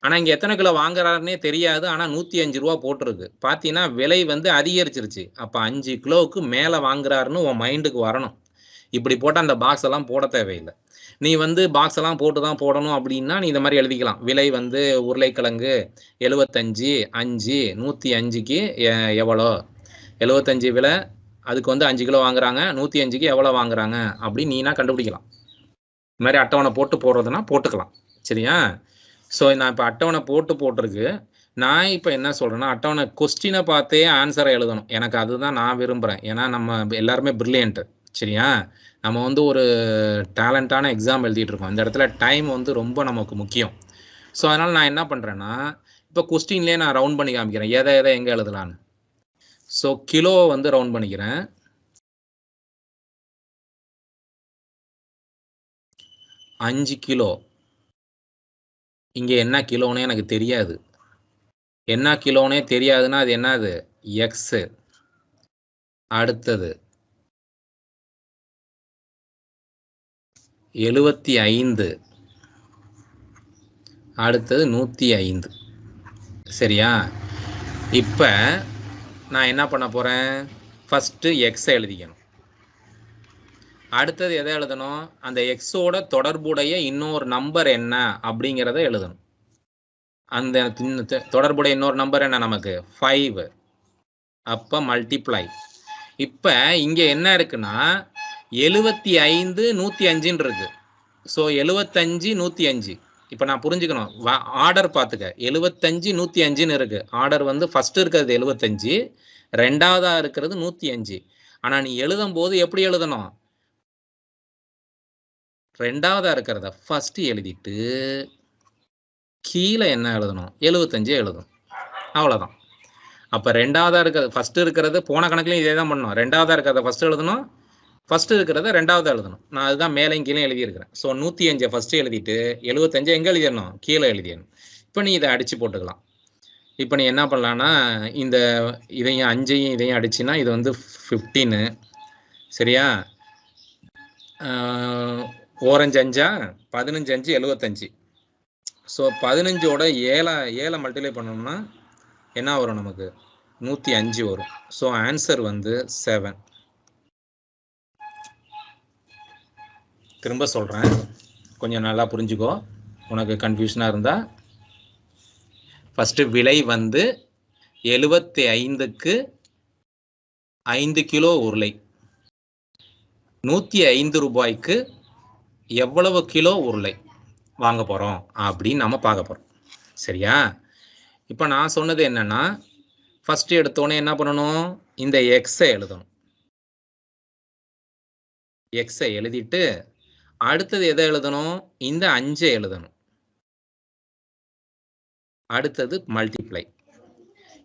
ஆனால் இங்கே எத்தனை கிலோ வாங்குறாருன்னே தெரியாது, ஆனால் 105 ரூபா போட்டிருக்கு. பார்த்தீங்கன்னா விலை வந்து அதிகரிச்சிருச்சு. அப்போ 5 கிலோவுக்கு மேலே வாங்குறாருன்னு உன் மைண்டுக்கு வரணும். இப்படி போட்டால் அந்த பாக்ஸ் எல்லாம் போட தேவையில்லை. நீ வந்து பாக்ஸ் எல்லாம் போட்டு தான் போடணும் அப்படின்னா நீ இந்த மாதிரி எழுதிக்கலாம். விலை வந்து உருளைக்கிழங்கு 75 5 105க்கு எவ்வளோ, 75 விலை, அதுக்கு வந்து 5 கிலோ வாங்குறாங்க, 105க்கு எவ்வளோ வாங்குறாங்க அப்படின்னு நீனா கண்டுபிடிக்கலாம். இந்த மாதிரி அட்டவணை போட்டு போடுறதுனா போட்டுக்கலாம். சரியா? ஸோ நான் இப்போ அட்டவணை போட்டிருக்கு. நான் இப்போ என்ன சொல்கிறேன்னா அட்டவணை கொஸ்டினை பார்த்தே ஆன்சரை எழுதணும். எனக்கு அதுதான் நான் விரும்புகிறேன். ஏன்னா நம்ம எல்லாருமே பிரில்லியன்ட்டு. சரியா? நம்ம வந்து ஒரு டேலண்டான எக்ஸாம் எழுதிட்டு இருக்கோம். இந்த இடத்துல டைம் வந்து ரொம்ப நமக்கு முக்கியம். ஸோ அதனால் நான் என்ன பண்ணுறேன்னா இப்போ கொஸ்டின்லேயே நான் ரவுண்ட் பண்ணி காமிக்கிறேன் எதை எங்கே எழுதலான்னு. ஸோ கிலோ வந்து ரவுண்ட் பண்ணிக்கிறேன். அஞ்சு கிலோ, இங்கே என்ன கிலோன்னு எனக்கு தெரியாது. என்ன கிலோனே தெரியாதுன்னா அது என்னது? எக்ஸ். அடுத்தது 75. அடுத்தது 105. சரியா? இப்போ நான் என்ன பண்ண போகிறேன்? ஃபஸ்ட்டு எக்ஸை எழுதிக்கணும். அடுத்தது எதை எழுதணும்? அந்த எக்ஸோட தொடர்புடைய இன்னொரு நம்பர் என்ன அப்படிங்கிறத எழுதணும். அந்த தொடர்புடைய இன்னொரு நம்பர் என்ன நமக்கு? 5. அப்போ மல்டிப்ளை. இப்போ இங்கே என்ன இருக்குன்னா 75 105 இருக்கு. ஸோ 75 105. இப்போ நான் புரிஞ்சுக்கணும், ஆர்டர் பார்த்துக்க. 75 105 இருக்கு. ஆர்டர் வந்து ஃபர்ஸ்ட் இருக்கிறது 75, ரெண்டாவதா இருக்கிறது 105. ஆனால் நீ எழுதும் போது எப்படி எழுதணும்? ரெண்டாவதா இருக்கிறத ஃபர்ஸ்ட் எழுதிட்டு கீழே என்ன எழுதணும்? 75 எழுதணும். அவ்வளோதான். அப்போ ரெண்டாவதா இருக்கிறது ஃபர்ஸ்ட் இருக்கிறது போன கணக்குலையும் இதே தான் பண்ணணும். ரெண்டாவதா இருக்கிறத ஃபர்ஸ்ட் எழுதணும், ஃபர்ஸ்ட் இருக்கிறத ரெண்டாவது எழுதணும். நான் அதுதான் மேலையும் கீழே எழுதியிருக்கிறேன். ஸோ 105 ஃபர்ஸ்ட் எழுதிட்டு 75 எங்கே எழுதிடணும்? கீழே எழுதிடணும். இப்போ நீ இதை அடித்து போட்டுக்கலாம். இப்போ நீ என்ன பண்ணலான்னா இதையும் 5ஐயும் இதையும் அடிச்சுன்னா இது வந்து 15. சரியா? ஓரஞ்சு 5 15 5 75. ஸோ 15ஓட 7 மல்டிப்ளை பண்ணோம்னா என்ன வரும் நமக்கு? 105 வரும். ஸோ ஆன்சர் வந்து 7. திரும்ப சொல்கிறேன், கொஞ்சம் நல்லா புரிஞ்சுக்கோ. உனக்கு கன்ஃபியூஷனாக இருந்தால் ஃபஸ்ட்டு விலை வந்து 75க்கு 5 கிலோ உருளை. 105 ரூபாய்க்கு எவ்வளவு கிலோ உருளை வாங்க போகிறோம் அப்படின்னு நம்ம பார்க்க போகிறோம். சரியா? இப்போ நான் சொன்னது என்னன்னா, ஃபர்ஸ்ட் எடுத்தோடனே என்ன பண்ணணும்? இந்த எக்ஸை எழுதணும். எக்ஸை எழுதிட்டு அடுத்தது எதை எழுதணும்? இந்த 5ஐ எழுதணும். அடுத்தது மல்டிப்ளை.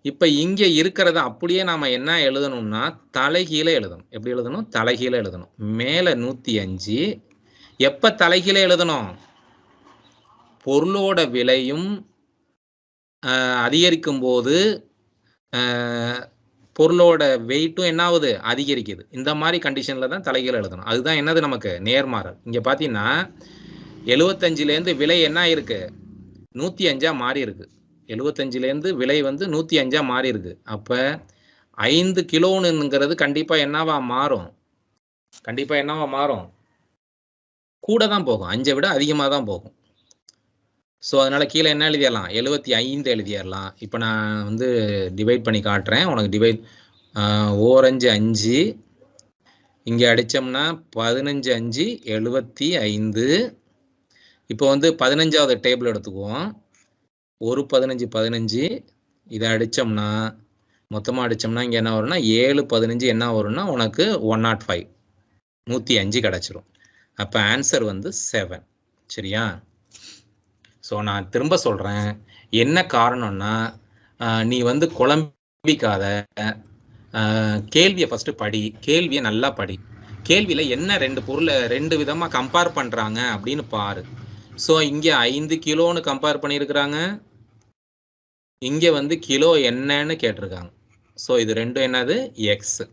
இப்போ இங்கே இருக்கிறத அப்படியே நாம என்ன எழுதணும்னா தலைகீழ எழுதணும். எப்படி எழுதணும்? தலைகீழ எழுதணும். மேலே 105. எப்போ தலைகீழ எழுதணும்? பொருளோட விலையும் அதிகரிக்கும் போது பொருளோட வெயிட்டும் என்ன ஆகுது? அதிகரிக்குது. இந்த மாதிரி கண்டிஷனில் தான் தலைகீழ எழுதணும். அதுதான் என்னது? நமக்கு நேர்மாறல். இங்கே பார்த்தீங்கன்னா 75லேருந்து விலை என்ன இருக்கு? 105 மாறி இருக்கு. 75லேருந்து விலை வந்து 105 மாறி இருக்கு. அப்போ 5 கிலோனுங்கிறது கண்டிப்பாக என்னவா மாறும்? கண்டிப்பாக என்னவா மாறும்? கூட தான் போகும். 5ஐ விட அதிகமாக தான் போகும். ஸோ அதனால் கீழே என்ன எழுதிடலாம்? 75 எழுதிடலாம். இப்போ நான் வந்து டிவைட் பண்ணி காட்டுறேன் உனக்கு. டிவைட் ஓரஞ்சு 5, இங்கே அடித்தோம்னா 15 5 75. இப்போ வந்து 15வது டேபிள் எடுத்துக்குவோம். ஒரு 15 15. இதை அடித்தோம்னா மொத்தமாக அடித்தோம்னா இங்கே என்ன வரும்னா 7 15 என்ன வரும்னா உனக்கு 105 105 கிடச்சிரும். அப்போ ஆன்சர் வந்து 7. சரியா? ஸோ நான் திரும்ப சொல்கிறேன், என்ன காரணம்னா நீ வந்து குழம்பிக்காத. கேள்வியை ஃபஸ்ட்டு படி. கேள்வியை நல்லா படி. கேள்வியில் என்ன ரெண்டு விதமாக கம்பேர் பண்ணுறாங்க அப்படின்னு பாரு. ஸோ இங்கே 5 கிலோன்னு கம்பேர் பண்ணியிருக்கிறாங்க, இங்கே வந்து கிலோ என்னன்னு கேட்டிருக்காங்க. ஸோ இது ரெண்டும் என்னது? எக்ஸ்.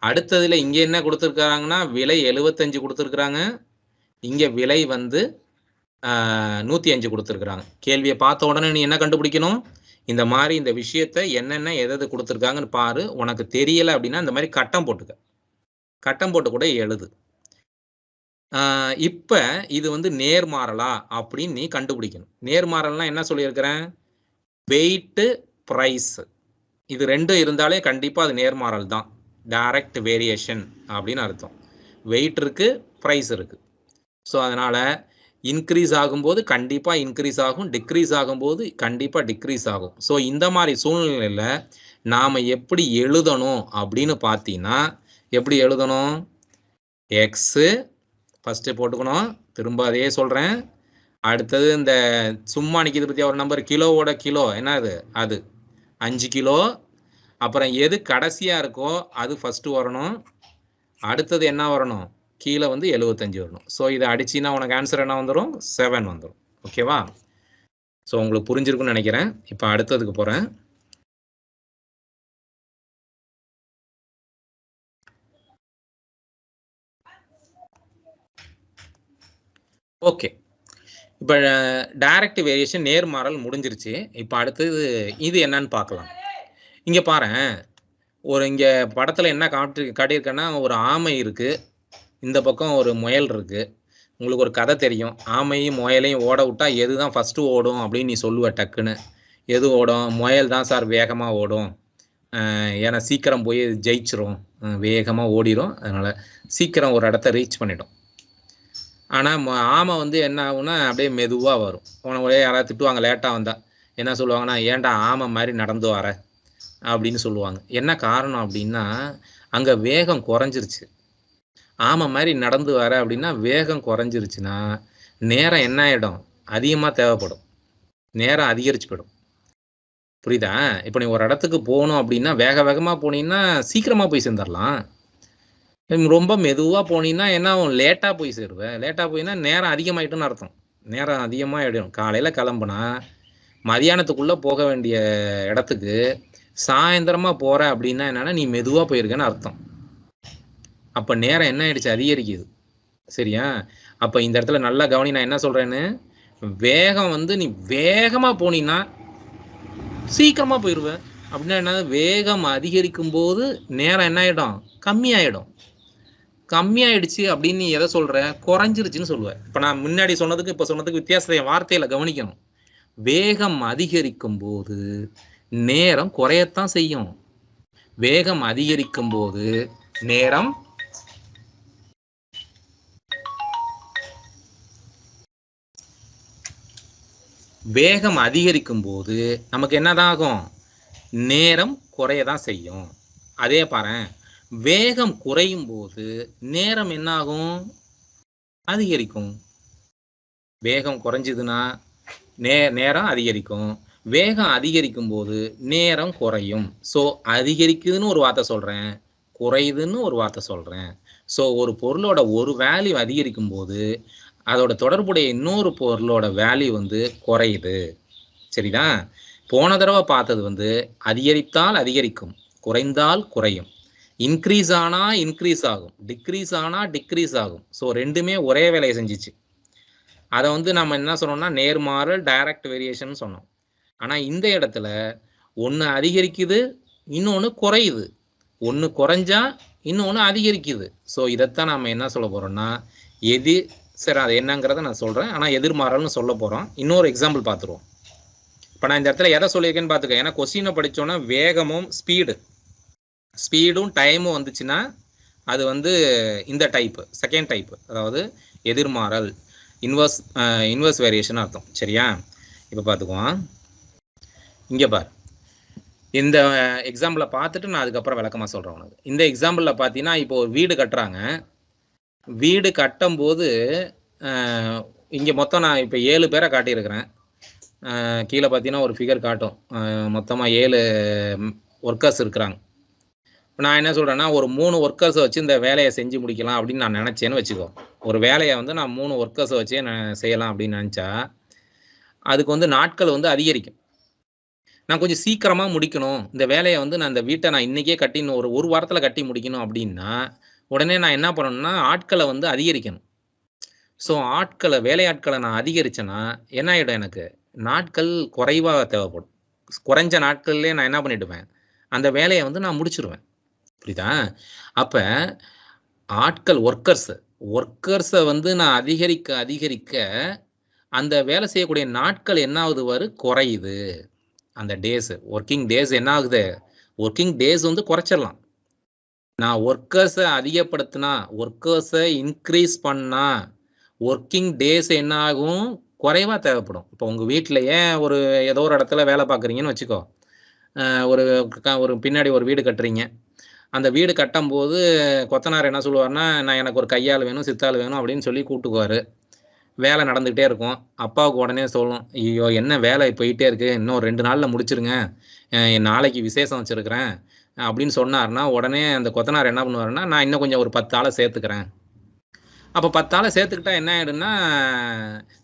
அடுத்ததில் இங்கே என்ன கொடுத்துருக்காங்கன்னா விலை 75 கொடுத்துருக்குறாங்க, இங்கே விலை வந்து 105 கொடுத்துருக்குறாங்க. கேள்வியை பார்த்த உடனே நீ என்ன கண்டுபிடிக்கணும்? இந்த மாதிரி இந்த விஷயத்தை என்னென்ன எது கொடுத்துருக்காங்கன்னு பாரு. உனக்கு தெரியலை அப்படின்னா இந்த மாதிரி கட்டம் போட்டுக்க. கட்டம் போட்டு கூட எழுது. இப்போ இது வந்து நேர்மாறலா அப்படின்னு நீ கண்டுபிடிக்கணும். நேர்மாறல்னா என்ன சொல்லியிருக்கிறேன்? வெயிட்டு ப்ரைஸ் இது ரெண்டும் இருந்தாலே கண்டிப்பாக அது நேர்மாறல் தான். டைரக்ட் வேரியேஷன் அப்படின்னு அர்த்தம். வெயிட் இருக்கு, ப்ரைஸ் இருக்கு. ஸோ அதனால இன்க்ரீஸ் ஆகும்போது கண்டிப்பாக இன்க்ரீஸ் ஆகும், டிக்ரீஸ் ஆகும்போது கண்டிப்பாக டிக்ரீஸ் ஆகும். ஸோ இந்த மாதிரி சூழ்நிலையில் நாம் எப்படி எழுதணும் அப்படின்னு பார்த்தீங்கன்னா, எப்படி எழுதணும்? எக்ஸு ஃபஸ்ட்டு போட்டுக்கணும். திரும்ப அதே சொல்கிறேன். அடுத்தது இந்த சும்மா நிற்கிது பற்றியா ஒரு நம்பர், கிலோவோட கிலோ என்னது? அது 5 கிலோ. அப்புறம் எது கடைசியாக இருக்கோ அது ஃபஸ்ட்டு வரணும். அடுத்தது என்ன வரணும்? கீழே வந்து 75 வரணும். ஸோ இதை அடிச்சின்னா உனக்கு ஆன்சர் என்ன வந்துடும்? 7 வந்துடும். ஓகேவா? ஸோ உங்களுக்கு புரிஞ்சிருக்குன்னு நினைக்கிறேன். இப்போ அடுத்ததுக்கு போகிறேன். ஓகே, இப்போ டைரக்ட் வேரியேஷன் நேர்மாறல் முடிஞ்சிருச்சு. இப்போ அடுத்தது இது என்னன்னு பார்க்கலாம். இங்கே பாரேன், இங்கே படத்தில் என்ன காட்டியிருக்கேன்னா, ஒரு ஆமை இருக்குது, இந்த பக்கம் ஒரு முயல் இருக்குது. உங்களுக்கு ஒரு கதை தெரியும், ஆமையும் முயலையும் ஓட விட்டா எது தான் ஃபஸ்ட்டு ஓடும் அப்படின்னு நீ சொல்லுவ டக்குன்னு. எது ஓடும்? முயல் தான் சார் வேகமாக ஓடும், ஏன்னா சீக்கிரம் போய் ஜெயிச்சிரும், வேகமாக ஓடிடும், அதனால் சீக்கிரம் ஒரு இடத்த ரீச் பண்ணிடும். ஆனால் ஆமை வந்து என்ன ஆகும்னா அப்படியே மெதுவாக வரும். உனக்கு யாராவது திட்டுவாங்க லேட்டாக வந்தால், என்ன சொல்லுவாங்கன்னா, ஏன்டா ஆமை மாதிரி நடந்து வர அப்படின்னு சொல்லுவாங்க. என்ன காரணம் அப்படின்னா, அங்கே வேகம் குறைஞ்சிருச்சு. ஆமை மாதிரி நடந்து வர அப்படின்னா வேகம் குறைஞ்சிருச்சுன்னா நேரம் என்ன ஆகிடும்? அதிகமாக தேவைப்படும், நேரம் அதிகரிச்சு போயிடும். புரியுதா? இப்போ நீ ஒரு இடத்துக்கு போகணும் அப்படின்னா வேக வேகமாக போனீங்கன்னா சீக்கிரமாக போய் சேர்ந்துடலாம். ரொம்ப மெதுவாக போனீங்கன்னா என்ன ஆகும்? லேட்டாக போய் சேருவேன். லேட்டாக போயின்னா நேரம் அதிகமாயிட்டுன்னு அர்த்தம். நேரம் அதிகமாகிடும். காலையில் கிளம்புனா மதியானத்துக்குள்ளே போக வேண்டிய இடத்துக்கு சாயந்தரமாக போகிற அப்படின்னா என்னென்னா நீ மெதுவாக போயிருக்கேன்னு அர்த்தம். அப்போ நேரம் என்ன ஆயிடுச்சு? அதிகரிக்குது. சரியா? அப்போ இந்த இடத்துல நல்லா கவனி, நான் என்ன சொல்கிறேன்னு. வேகம் வந்து நீ வேகமாக போனீங்கன்னா சீக்கிரமாக போயிடுவேன். அப்படின்னா என்ன? வேகம் அதிகரிக்கும் போது நேரம் என்ன ஆகிடும்? கம்மியாயிடும். கம்மியாயிடுச்சு அப்படின்னு நீ எதை சொல்ற? குறைஞ்சிருச்சுன்னு சொல்லுவேன். இப்போ நான் முன்னாடி சொன்னதுக்கு இப்போ சொன்னதுக்கு வித்தியாசத்தை வார்த்தையில கவனிக்கணும். வேகம் அதிகரிக்கும் போது நேரம் குறையத்தான் செய்யும். வேகம் அதிகரிக்கும் போது நேரம் வேகம் அதிகரிக்கும் போது நமக்கு என்னதான் ஆகும்? நேரம் குறையதான் செய்யும். அதே பாரு, வேகம் குறையும் போது நேரம் என்ன ஆகும்? அதிகரிக்கும். வேகம் குறைஞ்சதுன்னா நேரம் அதிகரிக்கும். வேகம் அதிகரிக்கும் போது நேரம் குறையும். ஸோ அதிகரிக்குதுன்னு ஒரு வார்த்தை சொல்றேன், குறையுதுன்னு ஒரு வார்த்தை சொல்றேன். ஸோ ஒரு பொருளோட ஒரு வேல்யூ அதிகரிக்கும் போது அதோட தொடர்புடைய இன்னொரு பொருளோட வேல்யூ வந்து குறையுது. சரிதான்? போன தடவை பார்த்தது வந்து அதிகரித்தால் அதிகரிக்கும், குறைந்தால் குறையும். இன்க்ரீஸ் ஆனால் இன்க்ரீஸ் ஆகும், டிக்ரீஸ் ஆனால் டிக்ரீஸ் ஆகும். ஸோ ரெண்டுமே ஒரே வேலையை செஞ்சிச்சு. அதை வந்து நம்ம என்ன சொன்னோம்னா நேர்மாறல் டைரக்ட் வேரியேஷன் சொன்னோம். ஆனால் இந்த இடத்துல ஒன்று அதிகரிக்குது, இன்னொன்று குறையுது. ஒன்று குறைஞ்சா இன்னொன்று அதிகரிக்குது. ஸோ இதைத்தான் நம்ம என்ன சொல்ல போகிறோம்னா சரி அது என்னங்கிறத நான் சொல்கிறேன். ஆனால் எதிர்மாறல்னு சொல்ல போகிறோம். இன்னொரு எக்ஸாம்பிள் பார்த்துருவோம். இப்போ நான் இந்த இடத்துல எதை சொல்லியிருக்கேன்னு பார்த்துக்க. ஏன்னா கொஸ்டினை படித்தோன்னா வேகமும் ஸ்பீடும் டைமும் வந்துச்சுன்னா அது வந்து இந்த டைப்பு, செகண்ட் டைப்பு, அதாவது எதிர்மாறல், இன்வர்ஸ் வேரியேஷன் அர்த்தம். சரியா? இப்போ பார்த்துக்குவோம். இங்கே பார், இந்த எக்ஸாம்பிளை பார்த்துட்டு நான் அதுக்கப்புறம் விளக்கமாக சொல்கிறேன் உனக்கு. இந்த எக்ஸாம்பிளில் பார்த்தீங்கன்னா இப்போ ஒரு வீடு கட்டுறாங்க. வீடு கட்டும்போது இங்கே மொத்தம் நான் இப்போ 7 பேரை காட்டியிருக்கிறேன். கீழே பார்த்தீங்கன்னா ஒரு ஃபிகர் காட்டும். மொத்தமாக 7 ஒர்க்கர்ஸ் இருக்கிறாங்க. நான் என்ன சொல்கிறேன்னா ஒரு 3 ஒர்க்கர்ஸை வச்சு இந்த வேலையை செஞ்சு முடிக்கலாம் அப்படின்னு நான் நினச்சேன்னு வச்சுக்கோ. ஒரு வேலையை வந்து நான் 3 ஒர்க்கர்ஸை வச்சே நான் செய்யலாம் அப்படின்னு நினச்சா அதுக்கு வந்து நாட்கள் வந்து அதிகரிக்கும். நான் கொஞ்சம் சீக்கிரமாக முடிக்கணும் இந்த வேலையை வந்து, நான் இந்த வீட்டை நான் இன்றைக்கே கட்டி ஒரு வாரத்தில் கட்டி முடிக்கணும் அப்படின்னா உடனே நான் என்ன பண்ணணும்னா ஆட்களை வந்து அதிகரிக்கணும். ஸோ வேலையாட்களை நான் அதிகரித்தேன்னா என்ன ஆகிடும்? எனக்கு நாட்கள் குறைவாக தேவைப்படும். குறைஞ்ச நாட்கள்லேயே நான் என்ன பண்ணிவிடுவேன்? அந்த வேலையை வந்து நான் முடிச்சிருவேன். புரியுதா? அப்போ ஆட்கள் ஒர்க்கர்ஸை வந்து நான் அதிகரிக்க அந்த வேலை செய்யக்கூடிய நாட்கள் என்ன ஆகுது? குறையுது. அந்த டேஸ், ஒர்க்கிங் டேஸ் என்ன ஆகுது? ஒர்க்கிங் டேஸ் வந்து குறைச்சிடலாம். நான் ஒர்க்கர்ஸை அதிகப்படுத்தினா, ஒர்க்கர்ஸை இன்க்ரீஸ் பண்ணா ஒர்க்கிங் டேஸ் என்ன ஆகும்? குறைவாக தேவைப்படும். இப்போ உங்கள் வீட்டிலையே ஏதோ ஒரு இடத்துல வேலை பார்க்குறீங்கன்னு வச்சுக்கோ. ஒரு பின்னாடி ஒரு வீடு கட்டுறீங்க. அந்த வீடு கட்டும்போது கொத்தனார் என்ன சொல்லுவார்னா, எனக்கு ஒரு கையாள் வேணும், சித்தாள் வேணும் அப்படின்னு சொல்லி கூப்பிட்டுக்குவார். வேலை நடந்துகிட்டே இருக்கும். அப்பாவுக்கு உடனே சொல்லும், ஐயோ என்ன வேலை போயிட்டே இருக்குது, இன்னும் 2 நாளில் முடிச்சிருங்க, நாளைக்கு விசேஷம் வச்சுருக்கிறேன் அப்படின்னு சொன்னார்னா உடனே அந்த கொத்தனார் என்ன பண்ணுவாருன்னா, நான் இன்னும் கொஞ்சம் ஒரு 10 ஆளை சேர்த்துக்கிறேன். அப்போ 10 ஆளை சேர்த்துக்கிட்டா என்ன ஆகிடும்னா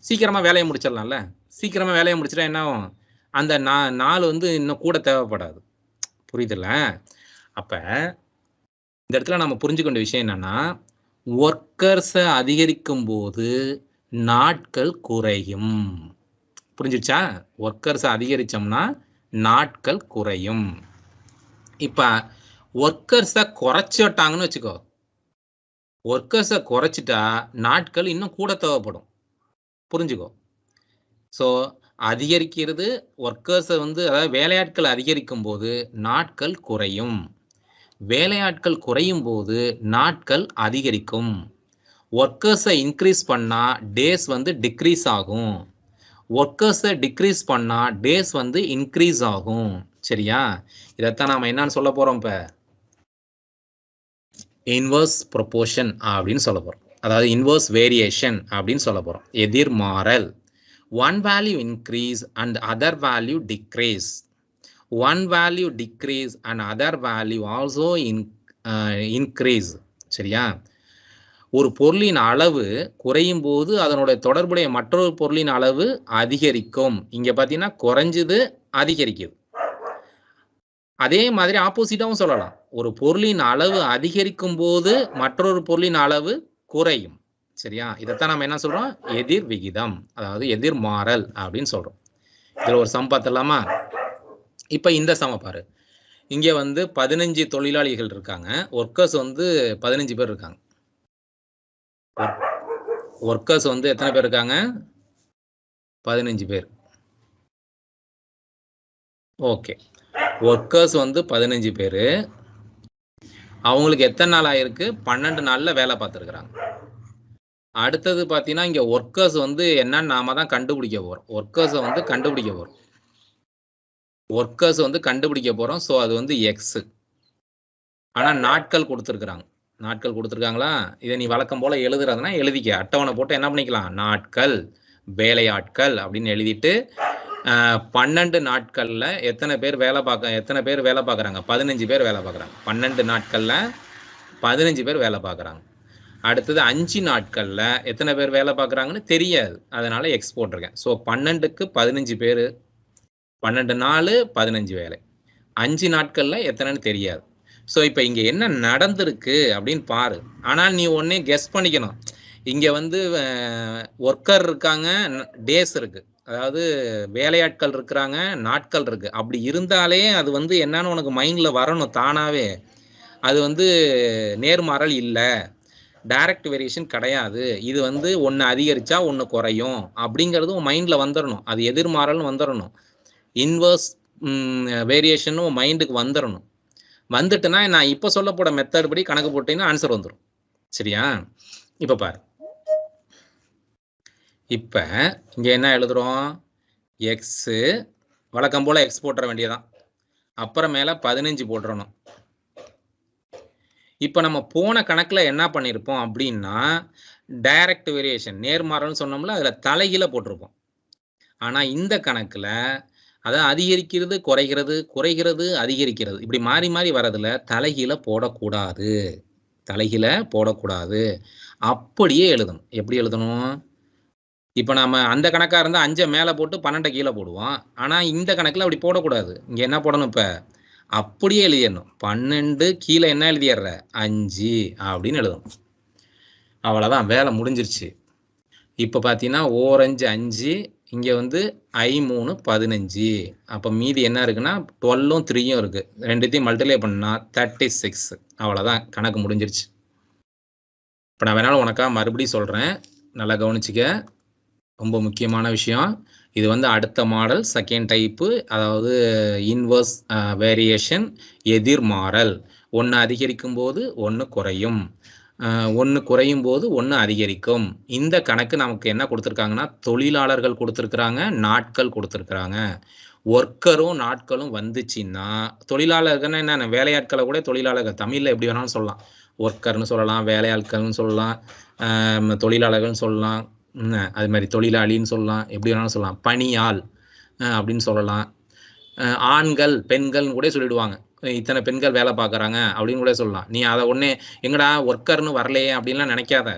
சீக்கிரமாக வேலையை முடிச்சிடலாம்ல. சீக்கிரமாக வேலையை முடிச்சுட்டா என்ன ஆகும்? அந்த நாள் வந்து இன்னும் கூட தேவைப்படாது. புரியுதுல்ல? அப்போ இந்த இடத்துல நம்ம புரிஞ்சுக்க வேண்டிய விஷயம் என்னன்னா, ஒர்க்கர்ஸை அதிகரிக்கும் போது நாட்கள் குறையும். புரிஞ்சிடுச்சா? ஒர்க்கர்ஸை அதிகரிச்சோம்னா நாட்கள் குறையும். இப்போ ஒர்க்கர்ஸை குறைச்சிட்டாங்கன்னு வச்சுக்கோ, ஒர்க்கர்ஸை குறைச்சிட்டா நாட்கள் இன்னும் கூட தேவைப்படும். புரிஞ்சுக்கோ. ஸோ அதிகரிக்கிறது ஒர்க்கர்ஸை வந்து, அதாவது வேலையாட்கள் அதிகரிக்கும் போது நாட்கள் குறையும். வேலையாட்கள் குறையும் போது நாட்கள் அதிகரிக்கும். ஒர்க்கர்ஸை இன்க்ரீஸ் பண்ணா டேஸ் வந்து டிக்ரீஸ் ஆகும். ஒர்க்கர்ஸை டிக்ரீஸ் பண்ணா டேஸ் வந்து இன்க்ரீஸ் ஆகும். சரியா? இதைத்தான் நாம என்னன்னு சொல்ல போறோம்? இப்போ இன்வர்ஸ் ப்ரொபோர்ஷன் அப்படின்னு சொல்ல போறோம். அதாவது இன்வர்ஸ் வேரியேஷன் அப்படின்னு சொல்ல போறோம். எதிர்மாறல். one value increase and other value decrease. One value decrease and other value also increase. சரியா? ஒரு பொருளின் அளவு குறையும் போது அதனுடைய தொடர்புடைய மற்றொரு பொருளின் அளவு அதிகரிக்கும். இங்க பாத்தீங்கன்னா குறைஞ்சது அதிகரிக்குது. அதே மாதிரி ஆப்போசிட்டாவும் சொல்லலாம். ஒரு பொருளின் அளவு அதிகரிக்கும் போது மற்றொரு பொருளின் அளவு குறையும். சரியா? இதைத்தான் நம்ம என்ன சொல்றோம்? எதிர் விகிதம், அதாவது எதிர்மாறல் அப்படின்னு சொல்றோம். இதுல ஒரு சம் பார்த்துடலாமா? இப்ப இந்த சம பாரு. இங்க வந்து 15 தொழிலாளிகள் இருக்காங்க. ஒர்க்கர்ஸ் வந்து 15 பேர் இருக்காங்க. ஒர்க்கர்ஸ் வந்து எத்தனை பேர் இருக்காங்க? 15 பேர். ஓகே. ஒர்க்கர்ஸ் வந்து 15 பேர். அவங்களுக்கு எத்தனை நாள் ஆயிருக்கு? 12 நாள்ல வேலை பார்த்துருக்குறாங்க. அடுத்தது பார்த்தீங்கன்னா, இங்க ஒர்க்கர்ஸ் வந்து என்னன்னு நாம தான் கண்டுபிடிக்க போறோம். ஒர்க்கர்ஸை வந்து கண்டுபிடிக்க போறோம். ஒர்க்கர்ஸ் வந்து கண்டுபிடிக்க போறோம். ஸோ அது வந்து எக்ஸ். ஆனா நாட்கள் கொடுத்துருக்குறாங்க. நாட்கள் கொடுத்துருக்காங்களா? இதை நீ வழக்கம் போல எழுதுறதுனா எழுதிக்க. அட்டவணை போட்டு என்ன பண்ணிக்கலாம்? நாட்கள், வேலையாட்கள் அப்படின்னு எழுதிட்டு 12 நாட்கள்ல எத்தனை பேர் வேலை பார்க்குறாங்க? 15 பேர் வேலை பார்க்குறாங்க. 12 நாட்கள்ல 15 பேர் வேலை பார்க்குறாங்க. அடுத்தது 5 நாட்கள்ல எத்தனை பேர் வேலை பார்க்குறாங்கன்னு தெரியாது, அதனால எக்ஸ் போட்டிருக்கேன். ஸோ 12க்கு 15 பேர், 12 நாள் 15 வேலை. 5 நாட்கள்ல எத்தனைன்னு தெரியாது. ஸோ இப்போ இங்க என்ன நடந்திருக்கு அப்படின்னு பாரு. ஆனால் நீ ஒன்னே கெஸ் பண்ணிக்கணும். இங்க வந்து ஒர்க்கர் இருக்காங்க, டேஸ் இருக்கு, அதாவது வேலையாட்கள் இருக்கிறாங்க, நாட்கள் இருக்கு. அப்படி இருந்தாலே அது வந்து என்னன்னு உனக்கு மைண்ட்ல வரணும் தானாவே. அது வந்து நேர்மாறல் இல்லை, டைரக்ட் வேரியேஷன் கிடையாது. இது வந்து ஒன்று அதிகரிச்சா ஒன்று குறையும் அப்படிங்கிறது உன் மைண்ட்ல வந்துடணும். அது எதிர்மாறல்னு வந்துடணும். இன்வர்ஸ் வேரியேஷன் உன் மைண்டுக்கு வந்துடணும். வந்துட்டுனா நான் இப்போ சொல்ல போட மெத்தட் படி கணக்கு போட்டீங்கன்னா ஆன்சர் வந்துடும். சரியா? இப்போ பாரு. இப்போ இங்கே என்ன எழுதுறோம்? எக்ஸு வழக்கம் போல் எக்ஸ் போட்டுற வேண்டியதான். அப்புறமேல 15 போட்டுறணும். இப்போ நம்ம போன கணக்கில் என்ன பண்ணியிருப்போம் அப்படின்னா, டைரக்ட் வேரியேஷன் நேர்மாறல்னு சொன்னோம்ல, அதில் தலைகீழ போட்டிருப்போம். ஆனால் இந்த கணக்கில் அதான் அதிகரிக்கிறது குறைகிறது, குறைகிறது அதிகரிக்கிறது, இப்படி மாறி மாறி வரதுல தலைகீழ போடக்கூடாது. தலைகீழ போடக்கூடாது. அப்படியே எழுதணும். எப்படி எழுதணும்? இப்போ நம்ம அந்த கணக்காக இருந்தால் 5 மேலே போட்டு 12 கீழே போடுவோம். ஆனால் இந்த கணக்கில் அப்படி போடக்கூடாது. இங்கே என்ன போடணும்? இப்போ அப்படியே எழுதிடணும். 12 கீழே என்ன எழுதிடுற? 5 அப்படின்னு எழுதணும். அவ்வளோதான், வேலை முடிஞ்சிருச்சு. இப்போ பார்த்தீங்கன்னா ஓரஞ்சு 5, இங்கே வந்து I3 15. அப்போ மீதி என்ன இருக்குன்னா 12ம் 3யும் இருக்குது. ரெண்டுத்தையும் மல்டிப்ளை பண்ணால் 36. அவ்வளோதான், கணக்கு முடிஞ்சிருச்சு. இப்போ நான் வேணாலும் உனக்காக மறுபடியும் சொல்கிறேன், நல்லா கவனிச்சிக்க. ரொம்ப முக்கியமான விஷயம். இது வந்து அடுத்த மாடல், செகண்ட் டைப்பு, அதாவது இன்வர்ஸ் வேரியேஷன், எதிர்மாறல். ஒன்று அதிகரிக்கும் போது ஒன்று குறையும், ஒன்று குறையும் போது ஒன்று அதிகரிக்கும். இந்த கணக்கு நமக்கு என்ன கொடுத்துருக்காங்கன்னா, தொழிலாளர்கள் கொடுத்துருக்குறாங்க, நாட்கள் கொடுத்துருக்குறாங்க. ஒர்க்கரும் நாட்களும் வந்துச்சுன்னா, தொழிலாளர்கள்னா என்ன? வேலையாட்களை கூட தொழிலாளர்கள், தமிழில் எப்படி வேணாலும் சொல்லலாம். ஒர்க்கர்னு சொல்லலாம், வேலையாட்கள்னு சொல்லலாம், தொழிலாளர்கள்னு சொல்லலாம், அது மாதிரி தொழிலாளின்னு சொல்லலாம், எப்படி வேணாலும் சொல்லலாம். பணியாள் அப்படின்னு சொல்லலாம். ஆண்கள் பெண்கள்னு கூட சொல்லிடுவாங்க. இத்தனை பெண்கள் வேலை பார்க்குறாங்க அப்படின்னு கூட சொல்லலாம். நீ அதை ஒன்றே எங்கடா ஒர்க்கர்னு வரலையே அப்படின்லாம் நினைக்காத.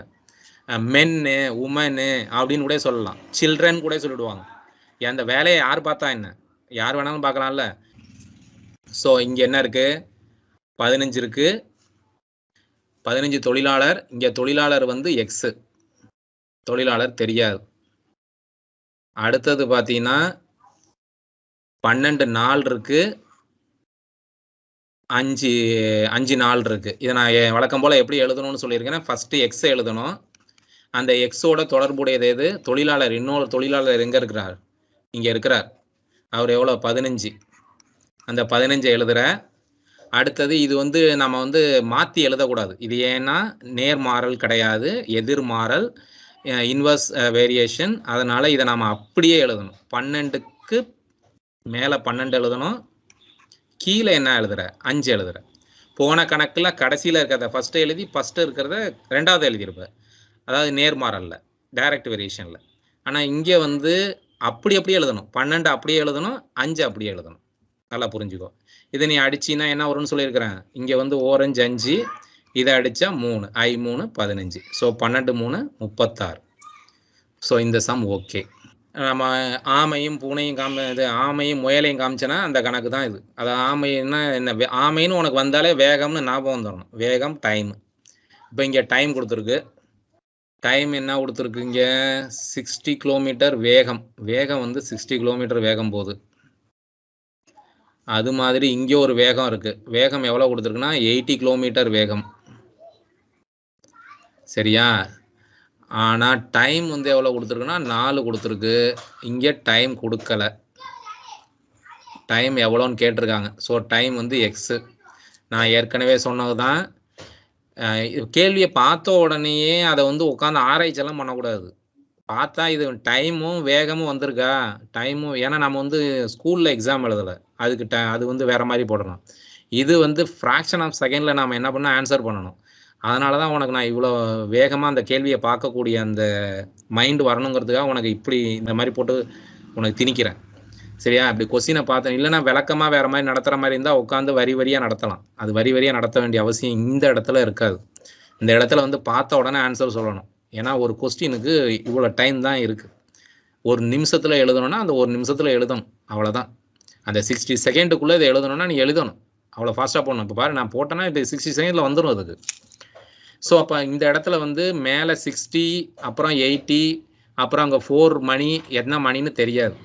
மென்னு, உமனு அப்படின்னு கூட சொல்லலாம். சில்ட்ரன் கூட சொல்லிடுவாங்க. அந்த வேலையை யார் பார்த்தா என்ன, யார் வேணாலும் பார்க்கலாம்ல. ஸோ இங்கே என்ன இருக்கு, 15 இருக்கு, 15 தொழிலாளர். இங்கே தொழிலாளர் வந்து எக்ஸு, தொழிலாளர் தெரியாது. அடுத்தது பார்த்தீங்கன்னா 12 நாள் இருக்கு, 5 நாள் இருக்கு. இதை நான் வழக்கம் போல் எப்படி எழுதணும்னு சொல்லியிருக்கேன். ஃபஸ்ட்டு எக்ஸை எழுதணும். அந்த எக்ஸோட தொடர்புடையது எது, தொழிலாளர். இன்னொரு தொழிலாளர் எங்கே இருக்கிறார், இங்கே இருக்கிறார். அவர் எவ்வளோ, 15. அந்த 15 எழுதுகிற. அடுத்தது இது வந்து நம்ம வந்து மாற்றி எழுதக்கூடாது. இது ஏன்னா நேர்மாறல் கிடையாது, எதிர்மாறல், இன்வர்ஸ் வேரியேஷன். அதனால் இதை நம்ம அப்படியே எழுதணும். 12க்கு மேலே 12 எழுதணும், கீழே என்ன எழுதுகிற, 5 எழுதுகிற. போன கணக்கில் கடைசியில் இருக்கிறத ஃபஸ்ட்டு எழுதி ஃபஸ்ட்டு இருக்கிறத ரெண்டாவது எழுதியிருப்பேன், அதாவது நேர்மாறல்ல, டைரக்ட் வேரியேஷனில். ஆனால் இங்கே வந்து அப்படியே எழுதணும். 12 அப்படியே எழுதணும், 5 அப்படியே எழுதணும். நல்லா புரிஞ்சுக்கோ. இதை நீ அடிச்சின்னா என்ன வரும்னு சொல்லியிருக்கிறேன். இங்கே வந்து ஓரஞ்சு 5, இதை அடித்தா 3, I 3 15. ஸோ 12 3 36. ஸோ இந்த சம் ஓகே. நம்ம ஆமையும் பூனையும் இது ஆமையும் முயலையும் காமிச்சேன்னா அந்த கணக்கு தான் இது. அது ஆமைன்னா என்ன, ஆமைன்னு உனக்கு வந்தாலே வேகம்னு ஞாபகம் வந்துடணும். வேகம், டைம். இப்போ இங்கே டைம் கொடுத்துருக்கு. டைம் என்ன கொடுத்துருக்கு, இங்கே 60 கிலோமீட்டர் வேகம். வேகம் வந்து 60 கிலோமீட்டர் வேகம் போகுது. அது மாதிரி இங்கே ஒரு வேகம் இருக்குது. வேகம் எவ்வளோ கொடுத்துருக்குன்னா 80 கிலோமீட்டர் வேகம். சரியா? ஆனால் டைம் வந்து எவ்வளோ கொடுத்துருக்குன்னா 4 கொடுத்துருக்கு. இங்கே டைம் கொடுக்கல. டைம் எவ்வளோன்னு கேட்டிருக்காங்க. ஸோ டைம் வந்து எக்ஸு. நான் ஏற்கனவே சொன்னது தான். கேள்வியை பார்த்த உடனேயே அதை வந்து உட்காந்து ஆராய்ச்சியெல்லாம் பண்ணக்கூடாது. பார்த்தா இது டைமும் வேகமும் வந்திருக்கா, டைமும். ஏன்னா நம்ம வந்து ஸ்கூலில் எக்ஸாம் எழுதலை, அதுக்கு அது வந்து வேறு மாதிரி போடணும். இது வந்து ஃப்ராக்ஷன் ஆஃப் செகண்டில் நாம் என்ன பண்ணால் ஆன்சர் பண்ணணும். அதனால தான் உனக்கு நான் இவ்வளோ வேகமாக அந்த கேள்வியை பார்க்கக்கூடிய அந்த மைண்டு வரணுங்கிறதுக்காக உனக்கு இப்படி இந்த மாதிரி போட்டு உனக்கு திணிக்கிறேன். சரியா? இப்படி கொஸ்டினை பார்த்தேன். இல்லைனா விளக்கமாக வேறு மாதிரி நடத்துகிற மாதிரி இருந்தால் உட்காந்து வரி வரியாக நடத்தலாம். அது வரி வரியாக நடத்த வேண்டிய அவசியம் இந்த இடத்துல இருக்காது. இந்த இடத்துல வந்து பார்த்த உடனே ஆன்சர் சொல்லணும். ஏன்னா ஒரு கொஸ்டினுக்கு இவ்வளோ டைம் தான் இருக்குது. ஒரு நிமிஷத்தில் எழுதணும்னா அந்த ஒரு நிமிஷத்தில் எழுதணும், அவ்வளோதான். அந்த 60 செகண்டுக்குள்ளே இதை எழுதணும்னா நீ எழுதணும், அவ்வளோ ஃபாஸ்ட்டாக போடணும். இப்போ பாரு, நான் போட்டேன்னா இப்போ 60 செகண்டில் வந்துடும் அதுக்கு. ஸோ அப்போ இந்த இடத்துல வந்து மேலே 60, அப்புறம் 80, அப்புறம் அங்கே 4 மணி, என்ன மணின்னு தெரியாது.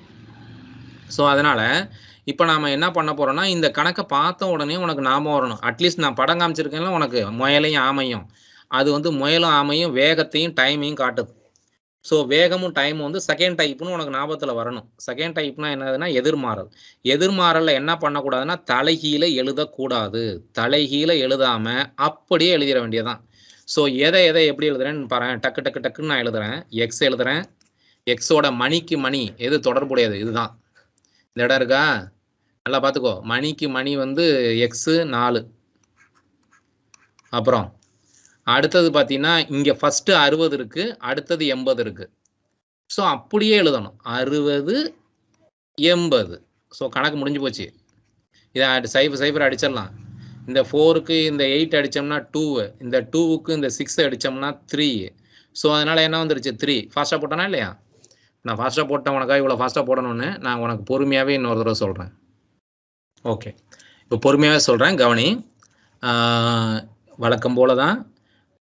ஸோ அதனால் இப்போ நாம் என்ன பண்ண போகிறோன்னா, இந்த கணக்கை பார்த்த உடனே உனக்கு ஞாபகம் வரணும். அட்லீஸ்ட் நான் படம் காமிச்சிருக்கேன்ல உனக்கு, முயலையும் ஆமையும். அது வந்து முயலும் ஆமையும் வேகத்தையும் டைமையும் காட்டுது. ஸோ வேகமும் டைமும் வந்து செகண்ட் டைப்னு உனக்கு ஞாபகத்தில் வரணும். செகண்ட் டைப்னா என்னதுன்னா எதிர்மாறல். எதிர்மாறலில் என்ன பண்ணக்கூடாதுன்னா தலைகீழ எழுதக்கூடாது. தலைகீழ எழுதாமல் அப்படியே எழுதிட வேண்டியதான். ஸோ எதை எப்படி எழுதுறேன்னு பாரு. டக்குன்னு நான் எழுதுறேன். எக்ஸ் எழுதுறேன். எக்ஸோட மணிக்கு மணி எது தொடர்புடையது, இதுதான். இந்த இடம் இருக்கா, நல்லா பார்த்துக்கோ. மணிக்கு மணி வந்து எக்ஸு 4. அப்புறம் அடுத்தது பார்த்தீங்கன்னா இங்கே ஃபஸ்ட்டு 60 இருக்குது, அடுத்தது 80 இருக்குது. ஸோ அப்படியே எழுதணும், 60 80. ஸோ கணக்கு முடிஞ்சு போச்சு. இதை 0 அடிச்சிடலாம். இந்த 4க்கு இந்த 8 அடித்தோம்னா 2, இந்த 2க்கு இந்த 6 அடித்தோம்னா 3. ஸோ அதனால் என்ன வந்துருச்சு, 3. ஃபாஸ்ட்டாக போட்டேனா இல்லையா? நான் ஃபாஸ்ட்டாக போட்டேன். உனக்காக இவ்வளோ ஃபாஸ்ட்டாக போடணும்னு நான் உனக்கு பொறுமையாகவே இன்னொரு தடவை சொல்கிறேன். ஓகே, இப்போ பொறுமையாகவே சொல்கிறேன், கவனி. வழக்கம் போல தான்